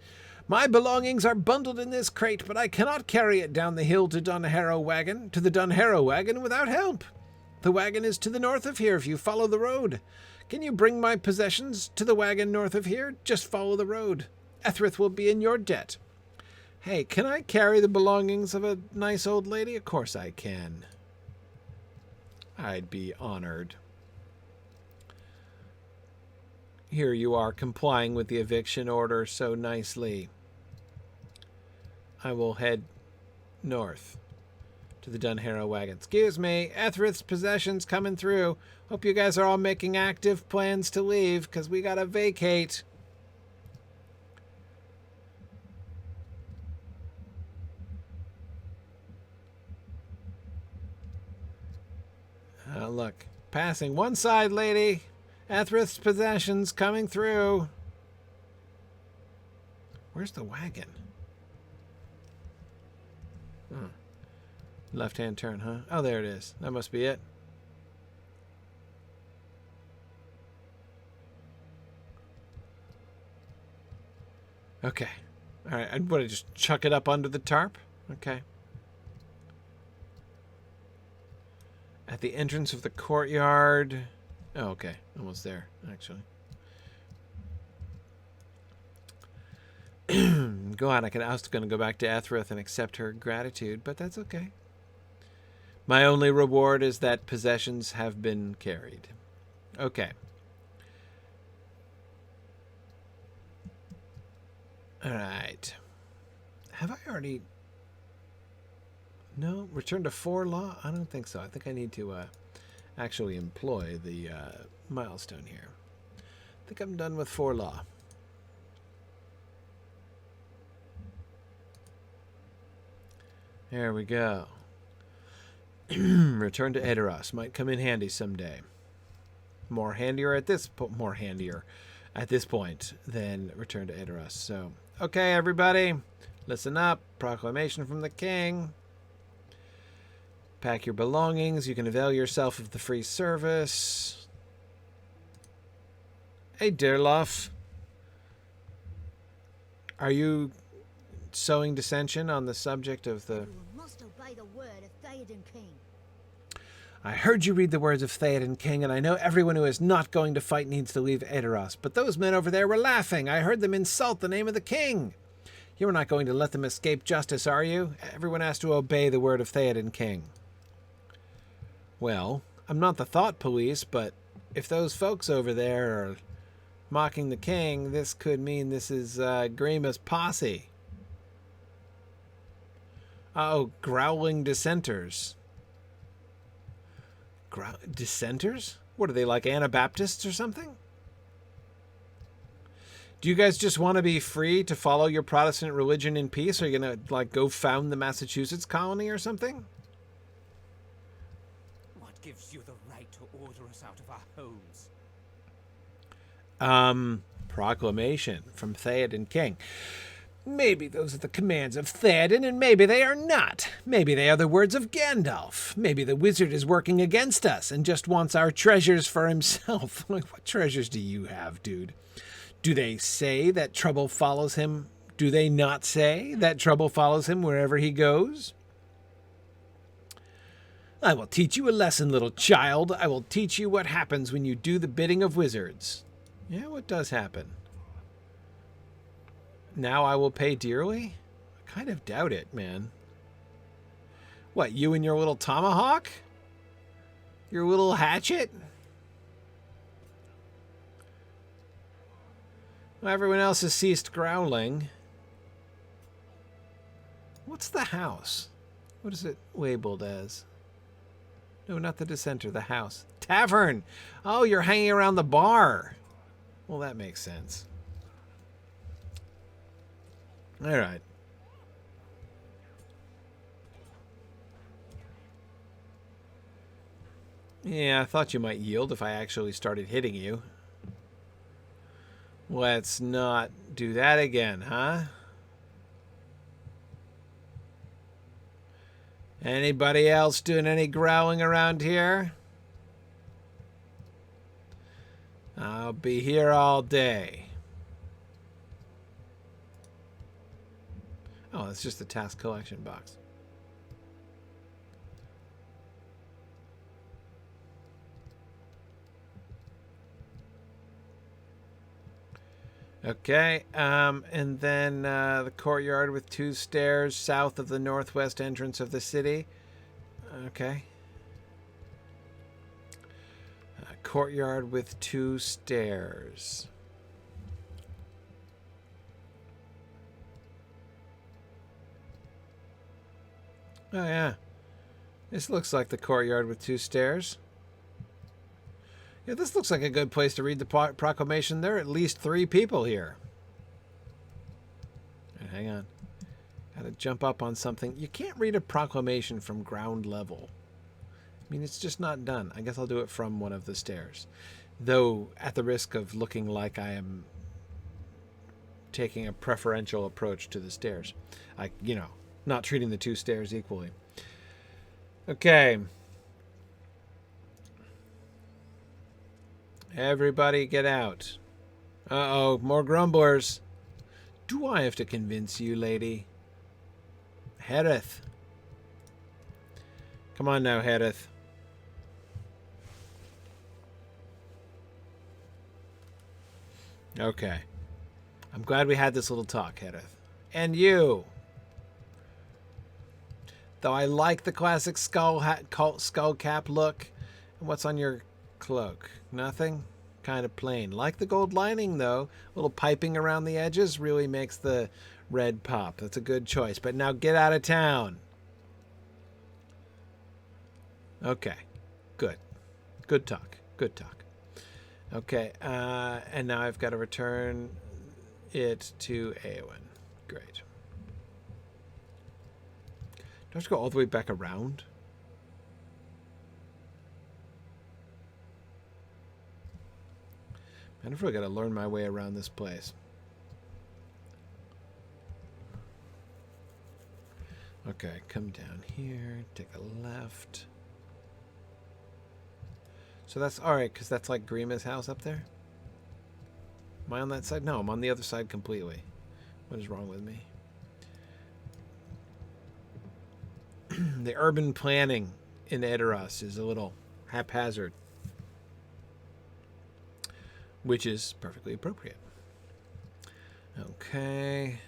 My belongings are bundled in this crate, but I cannot carry it down the hill to the Dunharrow wagon without help. The wagon is to the north of here if you follow the road. Can you bring my possessions to the wagon north of here? Just follow the road. Ethrith will be in your debt. Hey, can I carry the belongings of a nice old lady? Of course I can. I'd be honored. Here you are, complying with the eviction order so nicely. I will head north to the Dunharrow wagon. Excuse me, Ethrith's possessions coming through. Hope you guys are all making active plans to leave, because we gotta vacate. Look, passing one side, lady. Ethrith's possessions coming through. Where's the wagon? Left-hand turn, huh? Oh, there it is. That must be it. Okay. All right. I'd want to just chuck it up under the tarp. Okay. At the entrance of the courtyard. Oh, okay. Almost there, actually. Go on. I was going to go back to Ethrith and accept her gratitude, but that's okay. My only reward is that possessions have been carried. Okay. All right. Have I already... No, return to 4 law? I don't think so. I think I need to actually employ the milestone here. I think I'm done with 4 law. There we go. Return to Edoras. Might come in handy someday. More handier at this point than return to Edoras. So, okay, everybody, listen up. Proclamation from the king. Pack your belongings. You can avail yourself of the free service. Hey, Dearloff. Are you sowing dissension on the subject of the... Everyone must obey the word of Théoden King. I heard you read the words of Théoden King, and I know everyone who is not going to fight needs to leave Edoras. But those men over there were laughing. I heard them insult the name of the king. You are not going to let them escape justice, are you? Everyone has to obey the word of Théoden King. Well, I'm not the thought police, but if those folks over there are mocking the king, this could mean this is Gríma's posse. Oh, growling dissenters. Dissenters? What are they, like Anabaptists or something? Do you guys just want to be free to follow your Protestant religion in peace? Are you going to, like, go found the Massachusetts colony or something? What gives you the right to order us out of our homes? Proclamation from Théoden King. Maybe those are the commands of Théoden, and maybe they are not. Maybe they are the words of Gandalf. Maybe the wizard is working against us and just wants our treasures for himself. What treasures do you have, dude? Do they say that trouble follows him? Do they not say that trouble follows him wherever he goes? I will teach you a lesson, little child. I will teach you what happens when you do the bidding of wizards. Yeah, what does happen? Now I will pay dearly? I kind of doubt it, man. What, you and your little tomahawk? Your little hatchet? Well, everyone else has ceased growling. What's the house? What is it labeled as? No, not the dissenter, the house. Tavern! Oh, you're hanging around the bar. Well, that makes sense. All right. Yeah, I thought you might yield if I actually started hitting you. Let's not do that again, huh? Anybody else doing any growling around here? I'll be here all day. Oh, it's just the task collection box. Okay, and then the courtyard with 2 stairs south of the northwest entrance of the city. Okay. Courtyard with 2 stairs. Oh, yeah. This looks like the courtyard with 2 stairs. Yeah, this looks like a good place to read the proclamation. There are at least 3 people here. Hang on. Gotta jump up on something. You can't read a proclamation from ground level. I mean, it's just not done. I guess I'll do it from one of the stairs. Though, at the risk of looking like I am taking a preferential approach to the stairs. Not treating the 2 stairs equally. Okay. Everybody get out. Uh-oh, more grumblers. Do I have to convince you, lady? Hereth. Come on now, Hereth. Okay. I'm glad we had this little talk, Hereth. And you. Though I like the classic skull cap look. And what's on your cloak? Nothing? Kind of plain. Like the gold lining, though. A little piping around the edges really makes the red pop. That's a good choice. But now get out of town. Okay. Good. Good talk. Good talk. Okay. And now I've got to return it to Éowyn. Great. Do I have to go all the way back around? I've really got to learn my way around this place. Okay, come down here, take a left. So that's alright, because that's like Gríma's house up there? Am I on that side? No, I'm on the other side completely. What is wrong with me? The urban planning in Edoras is a little haphazard, which is perfectly appropriate. Okay.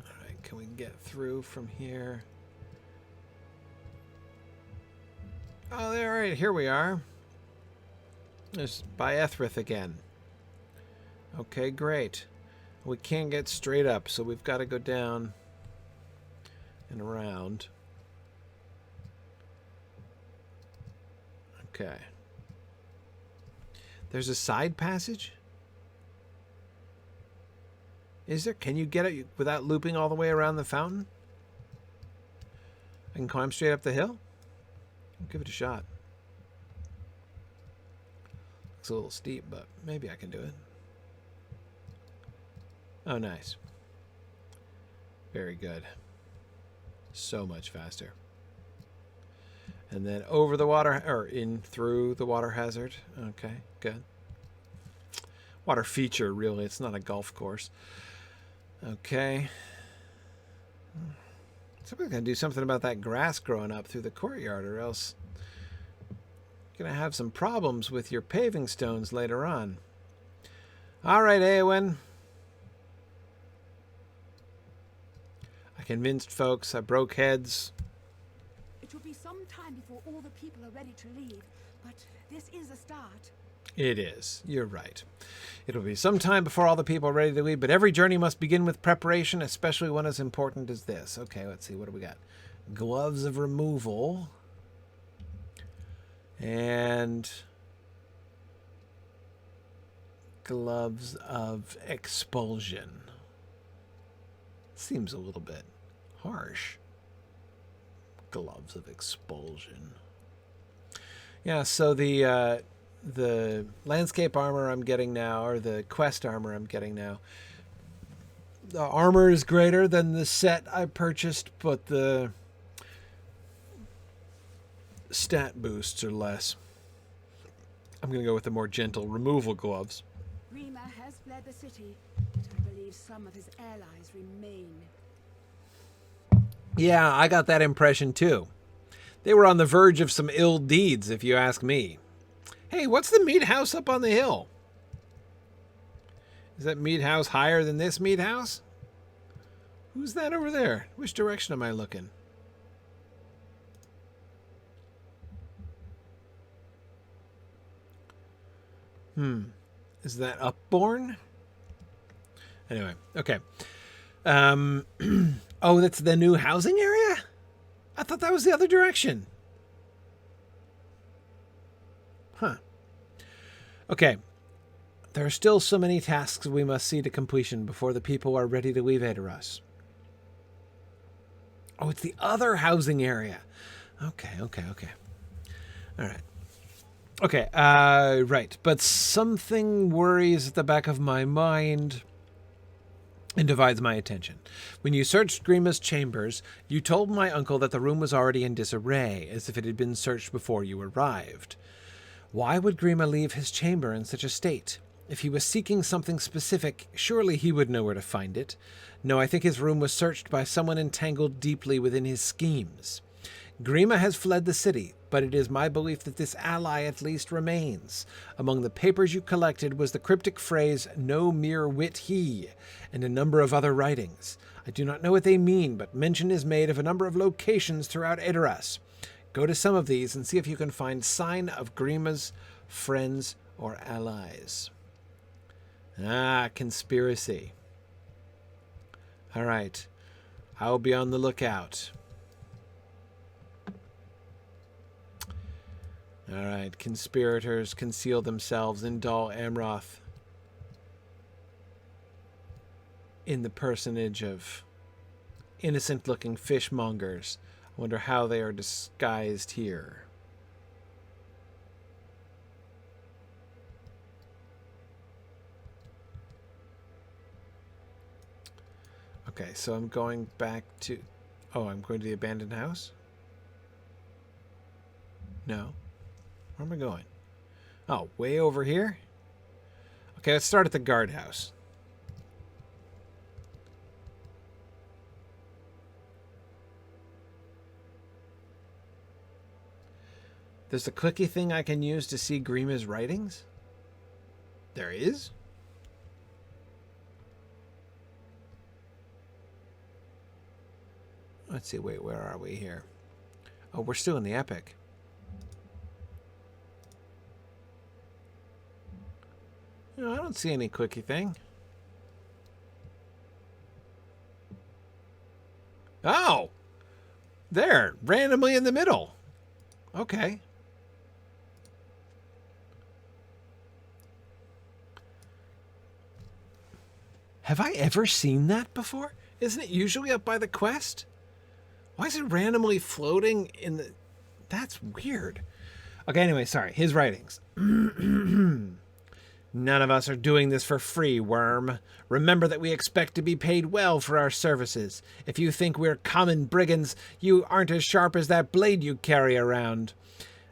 All right, can we get through from here? Oh, all right, here we are. There's Baethrith again. Okay, great. We can't get straight up, so we've got to go down and around. Okay. There's a side passage? Is there? Can you get it without looping all the way around the fountain? I can climb straight up the hill? I'll give it a shot. Looks a little steep, but maybe I can do it. Oh, nice. Very good. So much faster. And then over the water, or in through the water hazard. Okay, good. Water feature, really. It's not a golf course. Okay. Somebody's going to do something about that grass growing up through the courtyard, or else you're going to have some problems with your paving stones later on. All right, Éowyn. I convinced folks. I broke heads. It will be some time before all the people are ready to leave, but this is a start. It is. You're right. It'll be some time before all the people are ready to leave, but every journey must begin with preparation, especially one as important as this. Okay, let's see. What do we got? Gloves of removal. And gloves of expulsion. Seems a little bit harsh. Gloves of expulsion. Yeah, so the landscape armor I'm getting now, or the quest armor I'm getting now, the armor is greater than the set I purchased, but the stat boosts are less. I'm going to go with the more gentle removal gloves. Gríma has fled the city, but I believe some of his allies remain. Yeah, I got that impression too. They were on the verge of some ill deeds, if you ask me. Hey, what's the meat house up on the hill? Is that meat house higher than this meat house? Who's that over there? Which direction am I looking? Is that Upborn? Anyway, okay. Oh, that's the new housing area? I thought that was the other direction. Huh. Okay. There are still so many tasks we must see to completion before the people are ready to leave Edoras. Oh, it's the other housing area. Okay. All right. Okay, right. But something worries at the back of my mind and divides my attention. When you searched Gríma's chambers, you told my uncle that the room was already in disarray, as if it had been searched before you arrived. Why would Gríma leave his chamber in such a state? If he was seeking something specific, surely he would know where to find it. No, I think his room was searched by someone entangled deeply within his schemes. Gríma has fled the city, but it is my belief that this ally at least remains. Among the papers you collected was the cryptic phrase, "No mere wit he," and a number of other writings. I do not know what they mean, but mention is made of a number of locations throughout Edoras. Go to some of these and see if you can find sign of Gríma's friends or allies. Ah, conspiracy. All right. I will be on the lookout. All right. Conspirators conceal themselves in Dol Amroth in the personage of innocent-looking fishmongers. I wonder how they are disguised here. Okay, so I'm going back to... Oh, I'm going to the abandoned house? No. Where am I going? Oh, way over here? Okay, let's start at the guardhouse. There's a clicky thing I can use to see Gríma's writings? There is? Let's see, wait, where are we here? Oh, we're still in the epic. No, I don't see any clicky thing. Oh! There, randomly in the middle. Okay. Have I ever seen that before? Isn't it usually up by the quest? Why is it randomly floating in the... That's weird. Okay, anyway, sorry. His writings. None of us are doing this for free, worm. Remember that we expect to be paid well for our services. If you think we're common brigands, you aren't as sharp as that blade you carry around.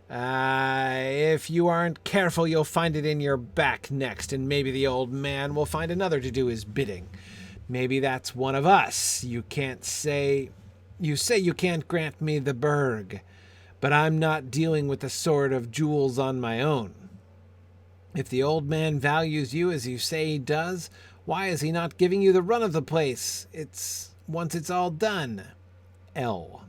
If you aren't careful, you'll find it in your back next, and maybe the old man will find another to do his bidding. Maybe that's one of us. You say you can't grant me the burg, but I'm not dealing with the sword of jewels on my own. If the old man values you as you say he does, why is he not giving you the run of the place? Once it's all done. L.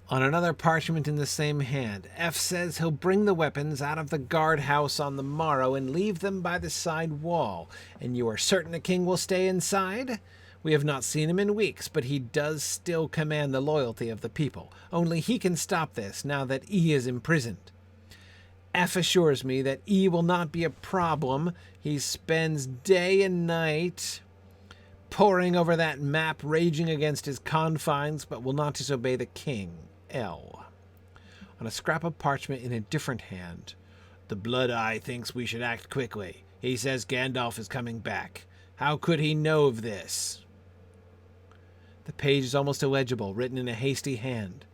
On another parchment in the same hand, F says he'll bring the weapons out of the guardhouse on the morrow and leave them by the side wall. And you are certain the king will stay inside? We have not seen him in weeks, but he does still command the loyalty of the people. Only he can stop this now that E is imprisoned. F assures me that E will not be a problem. He spends day and night poring over that map, raging against his confines, but will not disobey the king. L. On a scrap of parchment in a different hand, the Blood Eye thinks we should act quickly. He says Gandalf is coming back. How could he know of this? The page is almost illegible, written in a hasty hand.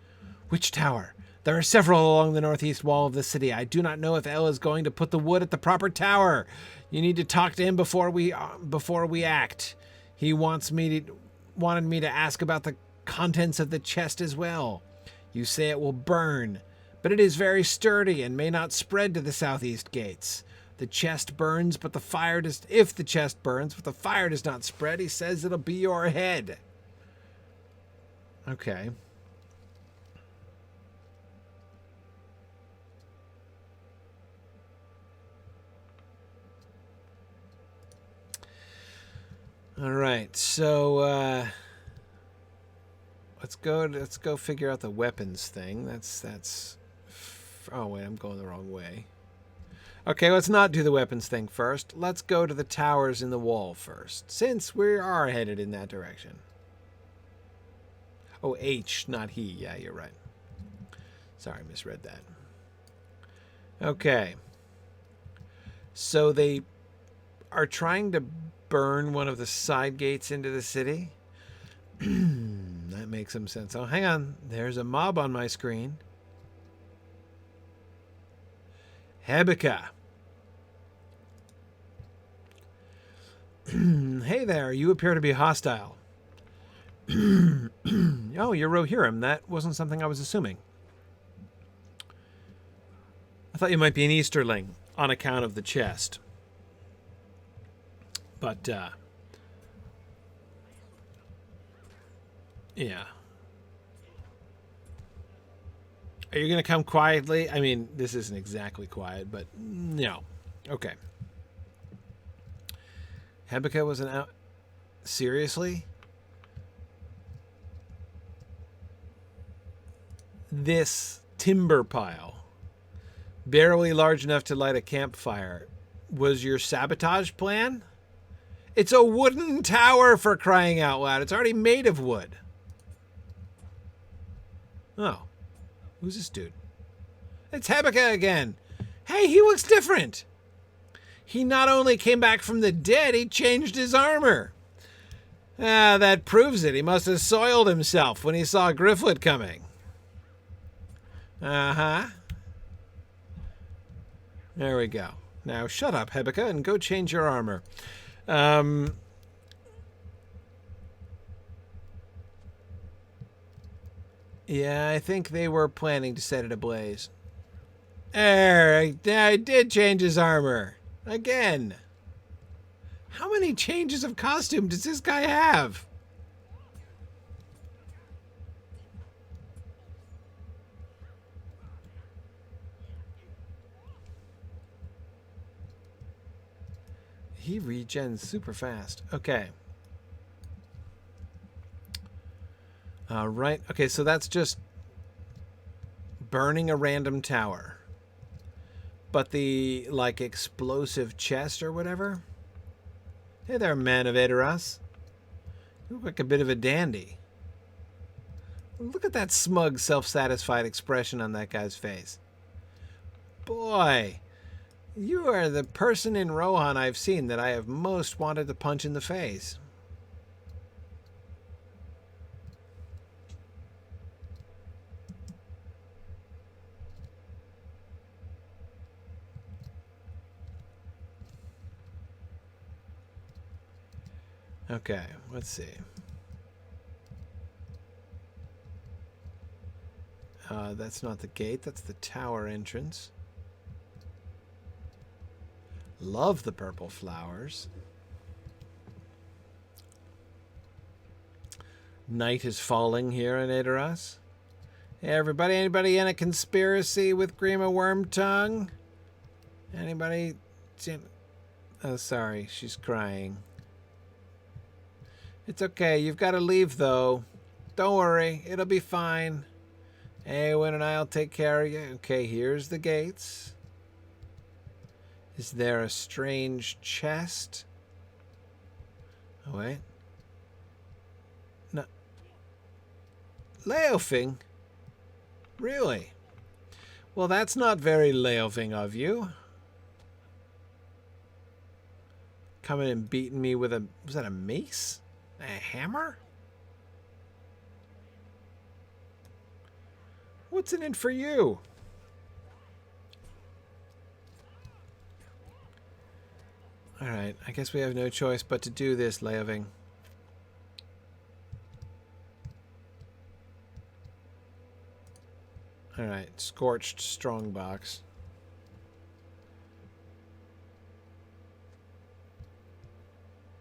Which tower? There are several along the northeast wall of the city. I do not know if L is going to put the wood at the proper tower. You need to talk to him before we act. He wanted me to ask about the contents of the chest as well. You say it will burn, but it is very sturdy and may not spread to the southeast gates. The chest burns, but the fire does. If the chest burns, but the fire does not spread, he says it'll be your head. Okay. All right, so let's go figure out the weapons thing. That's. Oh wait, I'm going the wrong way. Okay, let's not do the weapons thing first. Let's go to the towers in the wall first, since we are headed in that direction. Oh, H, not he. Yeah, you're right. Sorry, I misread that. Okay. So they are trying to burn one of the side gates into the city. That makes some sense. Oh, hang on. There's a mob on my screen. Hebika. Hey there, you appear to be hostile. Oh, you're Rohirrim. That wasn't something I was assuming. I thought you might be an Easterling on account of the chest. But, yeah. Are you going to come quietly? I mean, this isn't exactly quiet, but no. Okay. Hebeka was an out... Seriously? This timber pile, barely large enough to light a campfire, was your sabotage plan? It's a wooden tower, for crying out loud. It's already made of wood. Oh. Who's this dude? It's Hebeka again. Hey, he looks different. He not only came back from the dead, he changed his armor. Ah, that proves it. He must have soiled himself when he saw Gryfflet coming. Uh-huh. There we go. Now shut up, Hebeka, and go change your armor. Yeah, I think they were planning to set it ablaze. I did change his armor. Again. How many changes of costume does this guy have? He regens super fast. Okay. Right. Okay, so that's just burning a random tower. But the, like, explosive chest or whatever? Hey there, man of Edoras. You look like a bit of a dandy. Look at that smug, self-satisfied expression on that guy's face. Boy, you are the person in Rohan I've seen that I have most wanted to punch in the face. Okay, let's see. That's not the gate, that's the tower entrance. Love the purple flowers. Night is falling here in Edoras. Hey everybody, anybody in a conspiracy with Gríma Wormtongue? Anybody? Oh, sorry, she's crying. It's okay, you've got to leave though. Don't worry, it'll be fine. Éowyn and I'll take care of you. Okay, here's the gates. Is there a strange chest? Oh, wait. No. Leofing? Really? Well, that's not very Leofing of you. Coming and beating me with a... Was that a mace? A hammer? What's in it for you? Alright, I guess we have no choice but to do this, Leofing. Alright, scorched strongbox.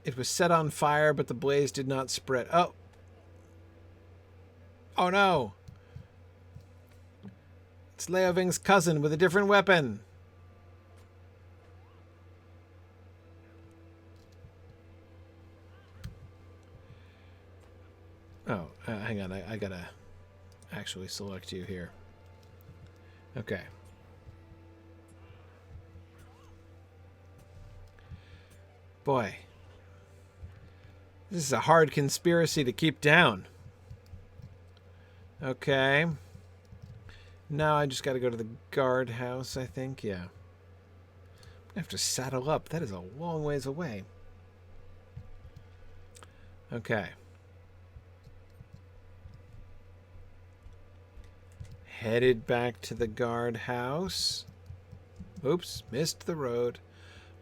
It was set on fire, but the blaze did not spread. Oh! Oh no! It's Leofing's cousin with a different weapon. Oh, hang on. I gotta actually select you here. Okay. Boy. This is a hard conspiracy to keep down. Okay. Now I just got to go to the guardhouse, I think. Yeah. I have to saddle up. That is a long ways away. Okay. Headed back to the guardhouse. Oops, missed the road.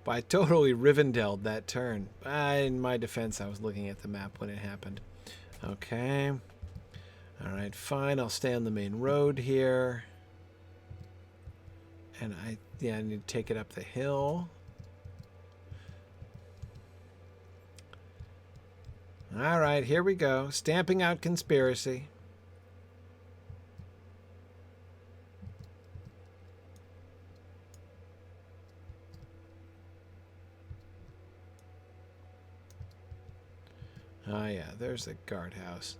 But I totally Rivendelled that turn. In my defense, I was looking at the map when it happened. Okay. Alright, fine. I'll stay on the main road here. And I need to take it up the hill. Alright, here we go. Stamping out conspiracy. Oh yeah, there's the guardhouse.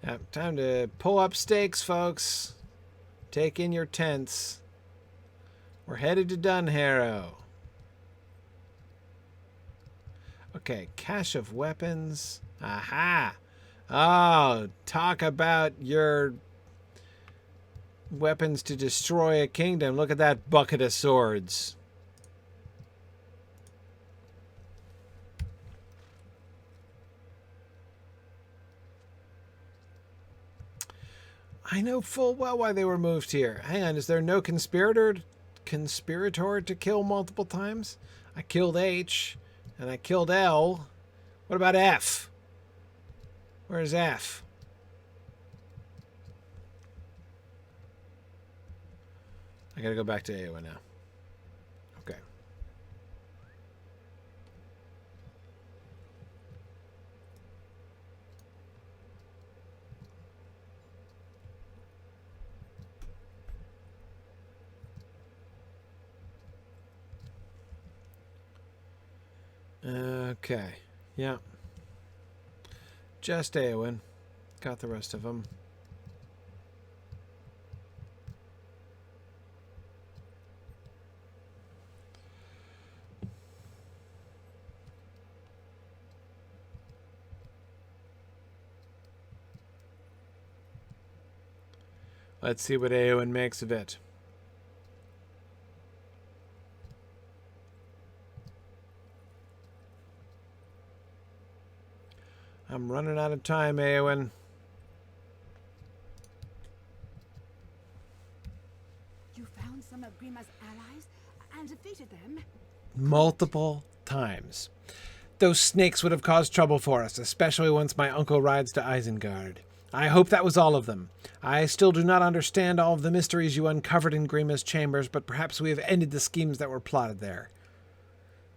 Yep, time to pull up stakes, folks. Take in your tents. We're headed to Dunharrow. Okay, cache of weapons. Aha! Oh, talk about your weapons to destroy a kingdom. Look at that bucket of swords. I know full well why they were moved here. Hang on, is there no conspirator to kill multiple times? I killed H, and I killed L. What about F? Where's F? I gotta go back to Éowyn now. Okay. Okay. Yeah. Just Éowyn. Got the rest of them. Let's see what Éowyn makes of it. I'm running out of time, Éowyn. You found some of Gríma's allies and defeated them? Multiple times. Those snakes would have caused trouble for us, especially once my uncle rides to Isengard. I hope that was all of them. I still do not understand all of the mysteries you uncovered in Gríma's chambers, but perhaps we have ended the schemes that were plotted there.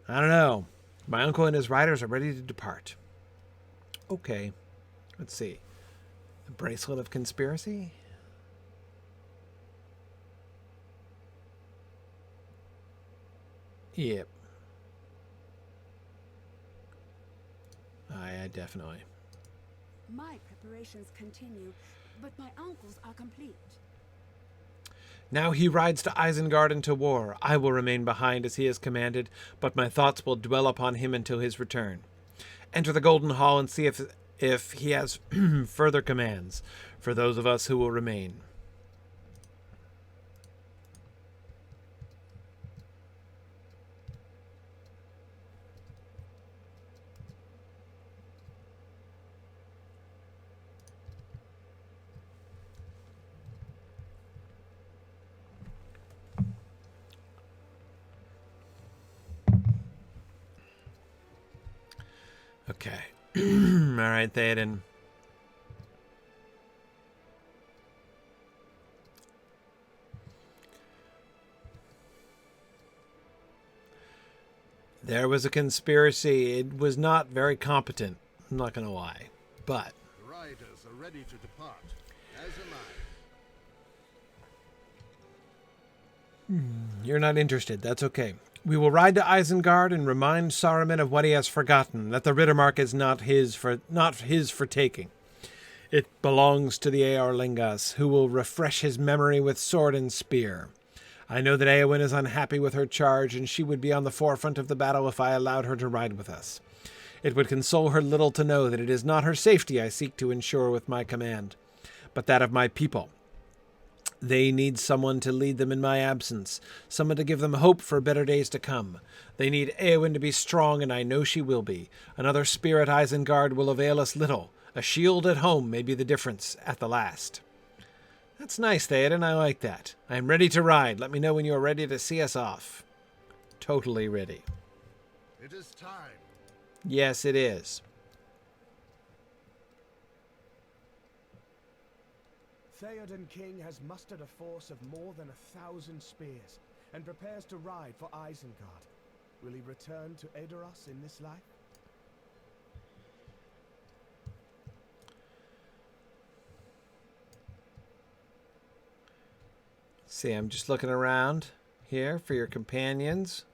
I don't know. My uncle and his riders are ready to depart. Okay. Let's see. The Bracelet of Conspiracy? Yep. I definitely. My preparations continue, but my uncle's are complete. Now he rides to Isengard into war. I will remain behind as he has commanded, but my thoughts will dwell upon him until his return. Enter the Golden Hall and see if he has further commands for those of us who will remain. Okay. All right, Théoden. There was a conspiracy. It was not very competent. I'm not going to lie. But The riders are ready to depart, as am I. you're not interested. That's okay. We will ride to Isengard and remind Saruman of what he has forgotten, that the Riddermark is not his for taking. It belongs to the Eorlingas, who will refresh his memory with sword and spear. I know that Éowyn is unhappy with her charge, and she would be on the forefront of the battle if I allowed her to ride with us. It would console her little to know that it is not her safety I seek to ensure with my command, but that of my people. They need someone to lead them in my absence, someone to give them hope for better days to come. They need Éowyn to be strong, and I know she will be. Another spear at Isengard will avail us little. A shield at home may be the difference at the last. That's nice, Théoden. I like that. I am ready to ride. Let me know when you are ready to see us off. Totally ready. It is time. Yes, it is. Théoden King has mustered a force of more than 1,000 spears and prepares to ride for Isengard. Will he return to Edoras in this life? See, I'm just looking around here for your companions.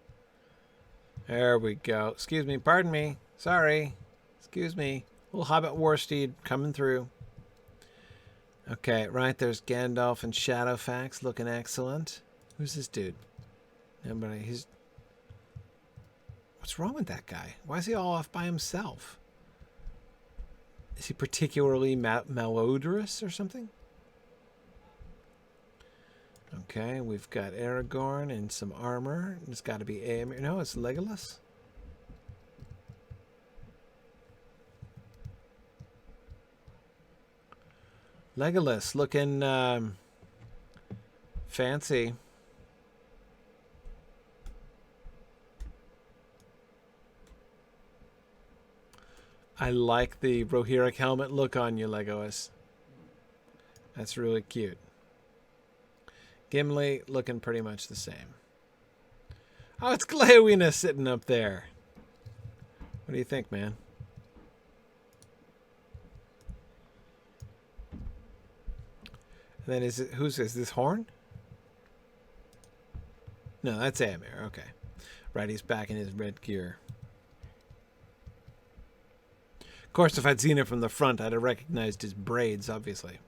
There we go. Excuse me. Pardon me. Sorry. Excuse me. Little Hobbit Warsteed coming through. Okay, right. There's Gandalf and Shadowfax looking excellent. Who's this dude? Nobody. He's... What's wrong with that guy? Why is he all off by himself? Is he particularly malodorous or something? Okay, we've got Aragorn and some armor. It's got to be Éomer. No, it's Legolas. Legolas looking fancy. I like the Rohirric helmet look on you, Legolas. That's really cute. Gimli looking pretty much the same. Oh, it's Gléowine sitting up there. What do you think, man? And then is this Horn? No, that's Éomer. Okay. Right, he's back in his red gear. Of course, if I'd seen it from the front, I'd have recognized his braids, obviously.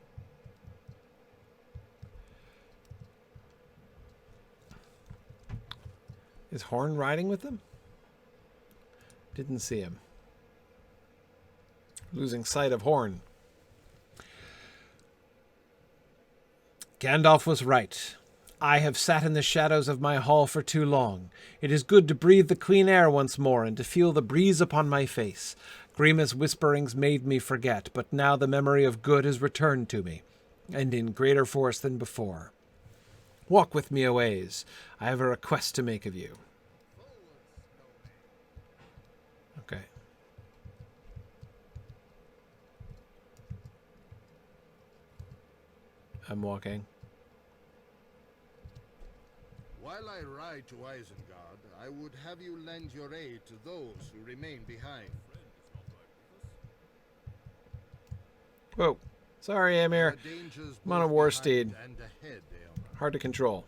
Is Horn riding with them? Didn't see him. Losing sight of Horn. Gandalf was right. I have sat in the shadows of my hall for too long. It is good to breathe the clean air once more and to feel the breeze upon my face. Gríma's whisperings made me forget, but now the memory of good has returned to me, and in greater force than before. Walk with me a ways. I have a request to make of you. Okay. I'm walking. While I ride to Isengard, I would have you lend your aid to those who remain behind. Whoa. Sorry, Éomer. I'm on a war steed. Hard to control.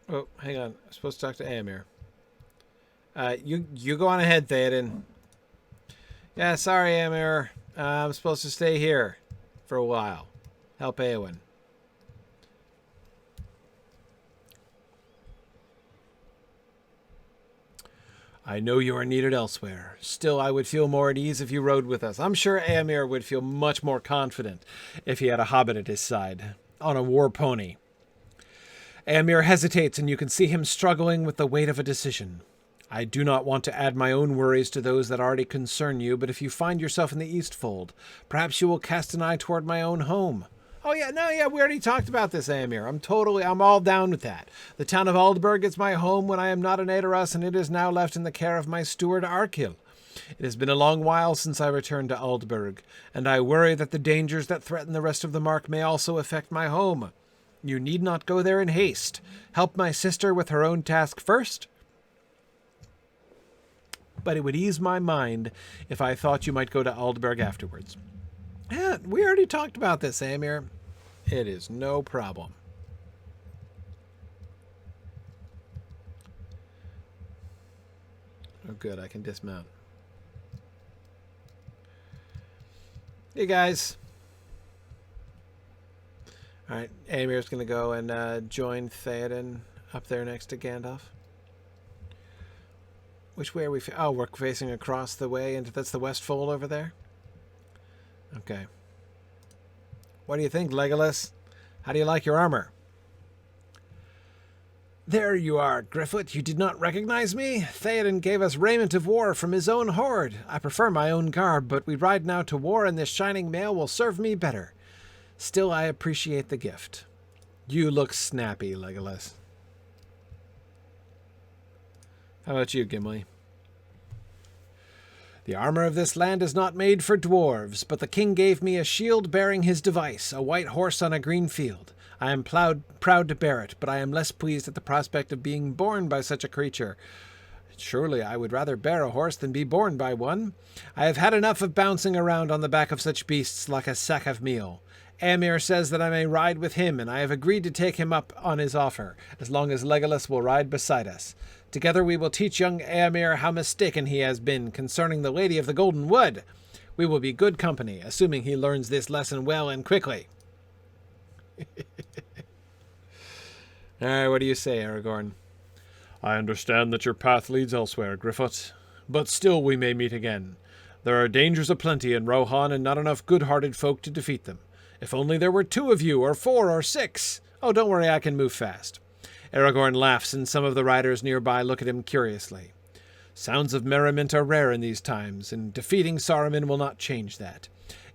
Oh, hang on. I'm supposed to talk to Éomer. You go on ahead, Théoden. Yeah, sorry, Éomer. I'm supposed to stay here for a while. Help Éowyn. I know you are needed elsewhere. Still, I would feel more at ease if you rode with us. I'm sure Éomer would feel much more confident if he had a hobbit at his side, on a war pony. Éomer hesitates, and you can see him struggling with the weight of a decision. I do not want to add my own worries to those that already concern you, but if you find yourself in the Eastfold, perhaps you will cast an eye toward my own home. Oh, yeah, we already talked about this, Éomer. I'm all down with that. The town of Aldburg is my home when I am not an Edoras, and it is now left in the care of my steward Arkil. It has been a long while since I returned to Aldburg, and I worry that the dangers that threaten the rest of the mark may also affect my home. You need not go there in haste. Help my sister with her own task first. But it would ease my mind if I thought you might go to Aldburg afterwards. Yeah, we already talked about this, Éomer. It is no problem. Oh, good. I can dismount. Hey, guys. All right. Éomer's going to go and join Théoden up there next to Gandalf. Which way are we? Oh, we're facing across the way into... That's the Westfold over there? Okay. What do you think, Legolas? How do you like your armor? There you are, Gryfflet. You did not recognize me? Théoden gave us raiment of war from his own hoard. I prefer my own garb, but we ride now to war, and this shining mail will serve me better. Still, I appreciate the gift. You look snappy, Legolas. How about you, Gimli? The armor of this land is not made for dwarves, but the king gave me a shield bearing his device, a white horse on a green field. I am proud to bear it, but I am less pleased at the prospect of being borne by such a creature. Surely I would rather bear a horse than be borne by one. I have had enough of bouncing around on the back of such beasts like a sack of meal. Éomer says that I may ride with him, and I have agreed to take him up on his offer, as long as Legolas will ride beside us. Together we will teach young Éomer how mistaken he has been concerning the Lady of the Golden Wood. We will be good company, assuming he learns this lesson well and quickly. All right, what do you say, Aragorn? I understand that your path leads elsewhere, Gryfflet, but still we may meet again. There are dangers aplenty in Rohan, and not enough good-hearted folk to defeat them. If only there were 2 of you, or 4, or 6. Oh, don't worry, I can move fast. Aragorn laughs, and some of the riders nearby look at him curiously. Sounds of merriment are rare in these times, and defeating Saruman will not change that.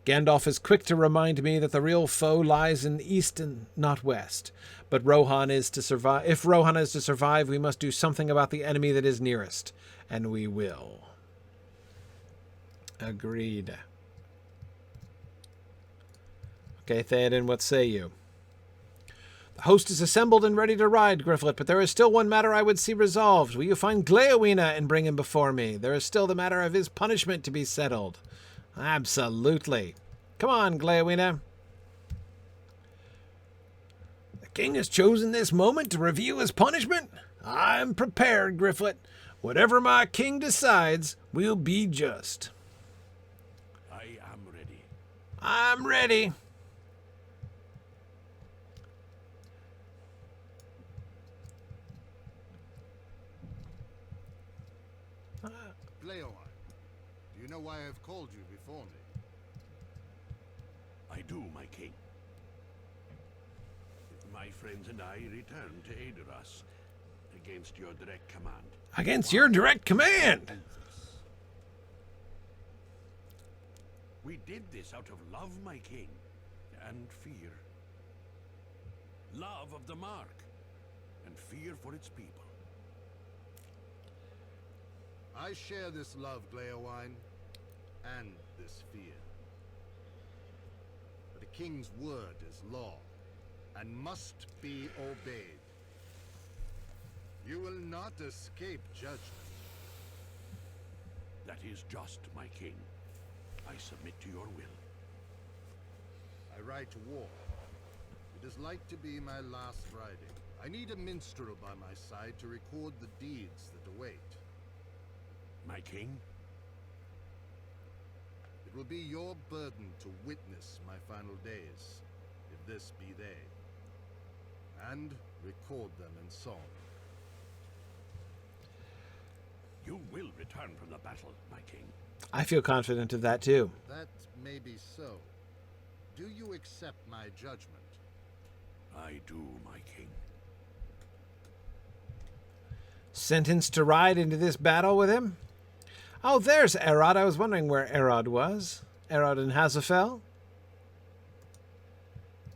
Gandalf is quick to remind me that the real foe lies in the east and not west. But Rohan is to survive. If Rohan is to survive, we must do something about the enemy that is nearest. And we will. Agreed. Okay, Théoden, what say you? The host is assembled and ready to ride, Gryfflet, but there is still one matter I would see resolved. Will you find Gléowine and bring him before me? There is still the matter of his punishment to be settled. Absolutely. Come on, Gléowine. The king has chosen this moment to review his punishment? I'm prepared, Gryfflet. Whatever my king decides will be just. I am ready. I'm ready. Gléowine, do you know why I've called you before me? I do, my king. My friends and I return to Edoras against your direct command. Against your direct command? We did this out of love, my king, and fear. Love of the Mark, and fear for its people. I share this love, Gléowine, and this fear. But the king's word is law, and must be obeyed. You will not escape judgment. That is just, my king. I submit to your will. I ride to war. It is like to be my last riding. I need a minstrel by my side to record the deeds that await. My king? It will be your burden to witness my final days, if this be they, and record them in song. You will return from the battle, my king. I feel confident of that too. That may be so. Do you accept my judgment? I do, my king. Sentenced to ride into this battle with him? Oh, there's Errand. I was wondering where Errand was. Errand in Hazafel?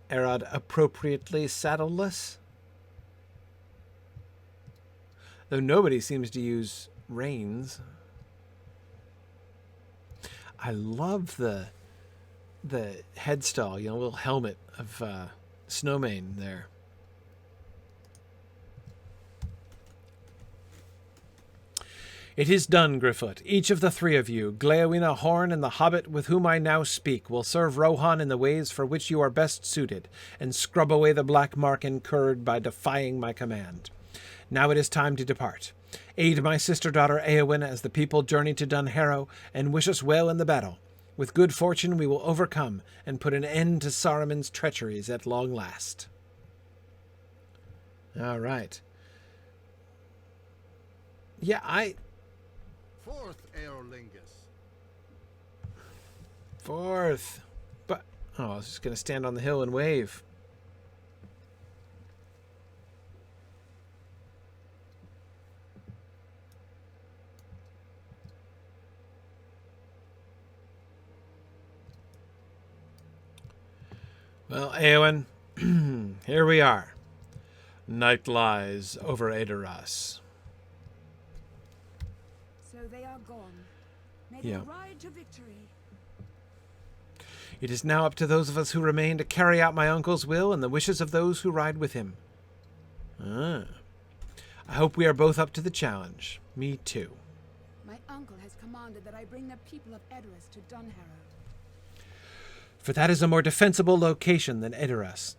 Errand appropriately saddleless? Though nobody seems to use reins. I love the headstall, little helmet of Snowmane there. It is done, Gryfflet. Each of the 3 of you, Gléowine, Horn, and the hobbit with whom I now speak, will serve Rohan in the ways for which you are best suited, and scrub away the black mark incurred by defying my command. Now it is time to depart. Aid my sister-daughter Éowyn as the people journey to Dunharrow, and wish us well in the battle. With good fortune we will overcome, and put an end to Saruman's treacheries at long last. All right. Yeah, Forth, Aerlingus. Forth. But, I was just going to stand on the hill and wave. Well, Éowyn, here we are. Night lies over Edoras. So they are gone. May Yeah. they ride to victory. It is now up to those of us who remain to carry out my uncle's will and the wishes of those who ride with him. I hope we are both up to the challenge. Me too. My uncle has commanded that I bring the people of Edoras to Dunharrow. for that is a more defensible location than Edoras.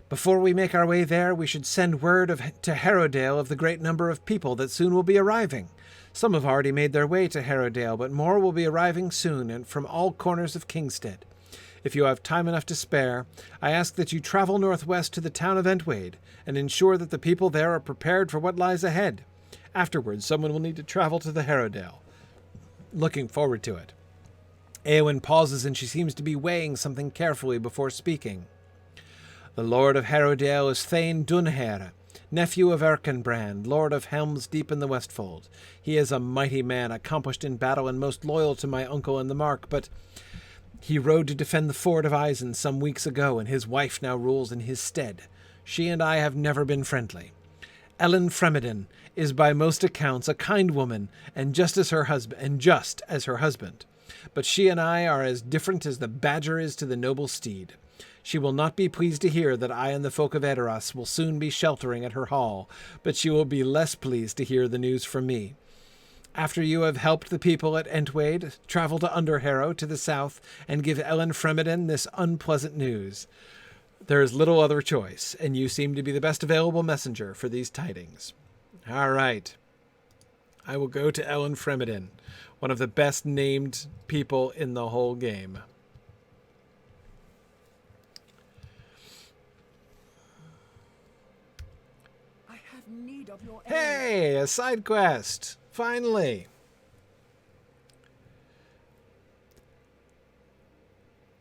Before we make our way there, we should send word to Harrowdale of the great number of people that soon will be arriving. Some have already made their way to Harrowdale, but more will be arriving soon and from all corners of Kingstead. If you have time enough to spare, I ask that you travel northwest to the town of Entwade and ensure that the people there are prepared for what lies ahead. Afterwards, someone will need to travel to the Harrowdale. Looking forward to it. Éowyn pauses and she seems to be weighing something carefully before speaking. The Lord of Harrowdale is Thane Dunharrow, nephew of Erkenbrand, Lord of Helm's Deep in the Westfold. He is a mighty man, accomplished in battle and most loyal to my uncle in the Mark, but he rode to defend the ford of Isen some weeks ago, and his wife now rules in his stead. She and I have never been friendly. Ellen Fremeden is by most accounts a kind woman, and just as her husband. But she and I are as different as the badger is to the noble steed. She will not be pleased to hear that I and the folk of Edoras will soon be sheltering at her hall, but she will be less pleased to hear the news from me. After you have helped the people at Entwade, travel to Underharrow to the south and give Ellen Fremeden this unpleasant news. There is little other choice, and you seem to be the best available messenger for these tidings. All right. I will go to Ellen Fremeden, one of the best named people in the whole game. I have need of your aid. Hey, a side quest. Finally.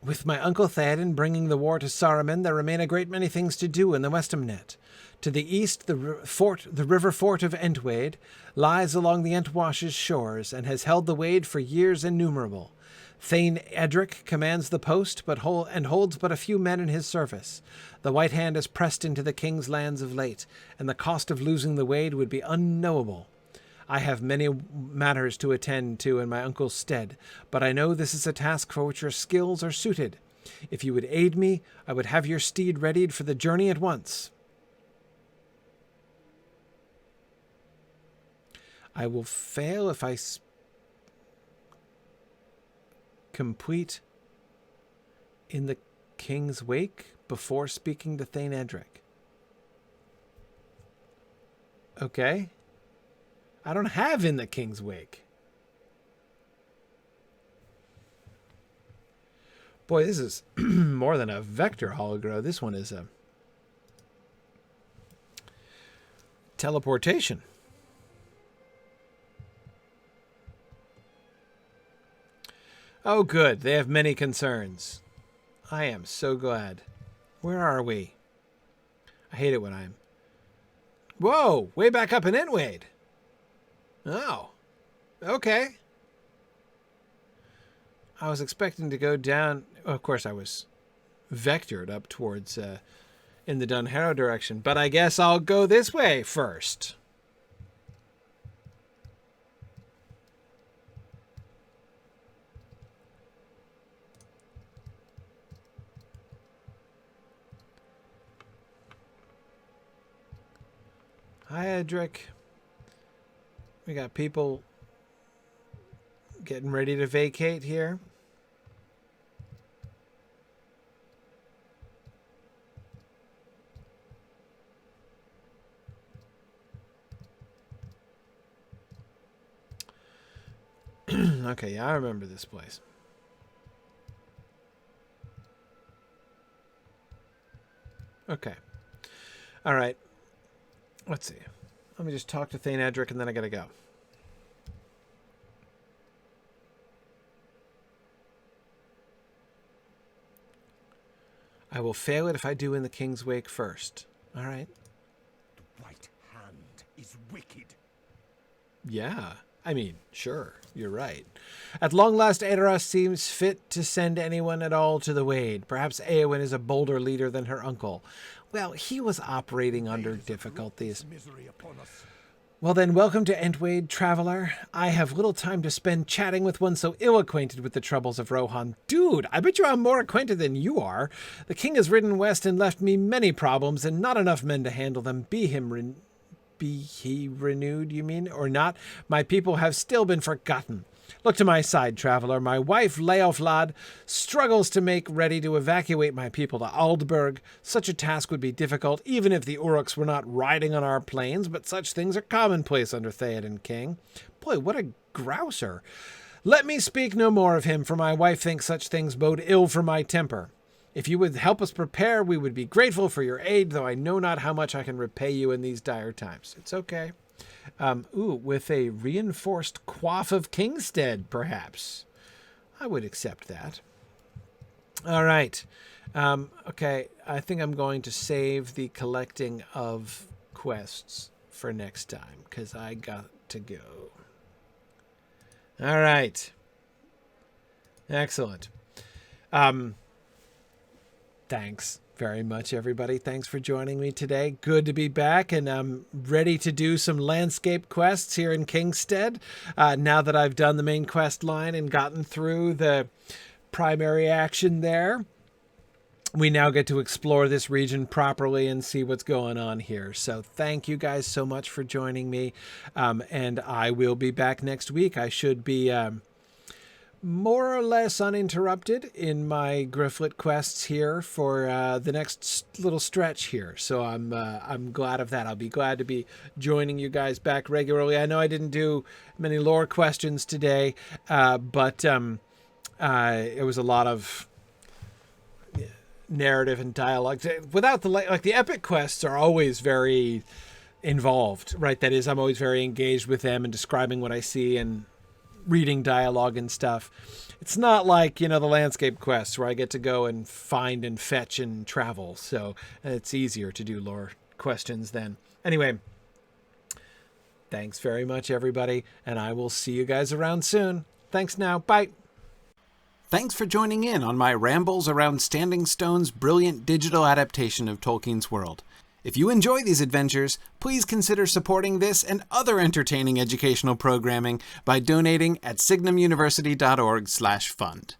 With my uncle Théoden bringing the war to Saruman, there remain a great many things to do in the Westamnet. To the east, the river fort of Entwade lies along the Entwash's shores and has held the wade for years innumerable. Thane Edric commands the post, and holds but a few men in his service. The White Hand has pressed into the king's lands of late, and the cost of losing the wade would be unknowable. I have many matters to attend to in my uncle's stead, but I know this is a task for which your skills are suited. If you would aid me, I would have your steed readied for the journey at once. I will fail if I complete in the king's wake before speaking to Thane Edric. Okay. I don't have in the king's wake. Boy, this is more than a vector hologram. This one is a teleportation. Oh, good. They have many concerns. I am so glad. Where are we? I hate it when I'm... Whoa! Way back up in Entwade. Oh. Okay. I was expecting to go down... Oh, of course, I was vectored up towards... in the Dunharrow direction. But I guess I'll go this way first. Hi, Edric. We got people getting ready to vacate here. Okay, yeah, I remember this place. Okay. All right. Let's see. Let me just talk to Thane Edric and then I gotta go. I will fail it if I do in the king's wake first. All right. The White Hand is wicked. Yeah. I mean, sure. You're right. At long last, Edoras seems fit to send anyone at all to the wade. Perhaps Éowyn is a bolder leader than her uncle. Well, he was operating under difficulties. Well then, welcome to Entwade, traveler. I have little time to spend chatting with one so ill-acquainted with the troubles of Rohan. Dude, I bet you I'm more acquainted than you are. The king has ridden west and left me many problems, and not enough men to handle them. Be he renewed, you mean, or not? My people have still been forgotten. Look to my side, traveler. My wife, Leoflad, struggles to make ready to evacuate my people to Aldburg. Such a task would be difficult, even if the Uruks were not riding on our plains, but such things are commonplace under Théoden King. Boy, what a grouser. Let me speak no more of him, for my wife thinks such things bode ill for my temper. If you would help us prepare, we would be grateful for your aid, though I know not how much I can repay you in these dire times. It's okay. With a reinforced quaff of Kingstead, perhaps. I would accept that. All right. Okay, I think I'm going to save the collecting of quests for next time, because I got to go. All right. Excellent. Thanks very much, everybody. Thanks for joining me today. Good to be back, and I'm ready to do some landscape quests here in Kingstead. Now that I've done the main quest line and gotten through the primary action there, we now get to explore this region properly and see what's going on here. So thank you guys so much for joining me, and I will be back next week. I should be more or less uninterrupted in my Gryfflet quests here for the next little stretch here. So I'm glad of that. I'll be glad to be joining you guys back regularly. I know I didn't do many lore questions today, but it was a lot of narrative and dialogue. Without the epic quests are always very involved, right? That is, I'm always very engaged with them and describing what I see and reading dialogue and stuff. It's not like, the landscape quests where I get to go and find and fetch and travel. So it's easier to do lore questions then. Anyway, thanks very much, everybody. And I will see you guys around soon. Thanks now. Bye. Thanks for joining in on my rambles around Standing Stone's brilliant digital adaptation of Tolkien's world. If you enjoy these adventures, please consider supporting this and other entertaining educational programming by donating at signumuniversity.org/fund.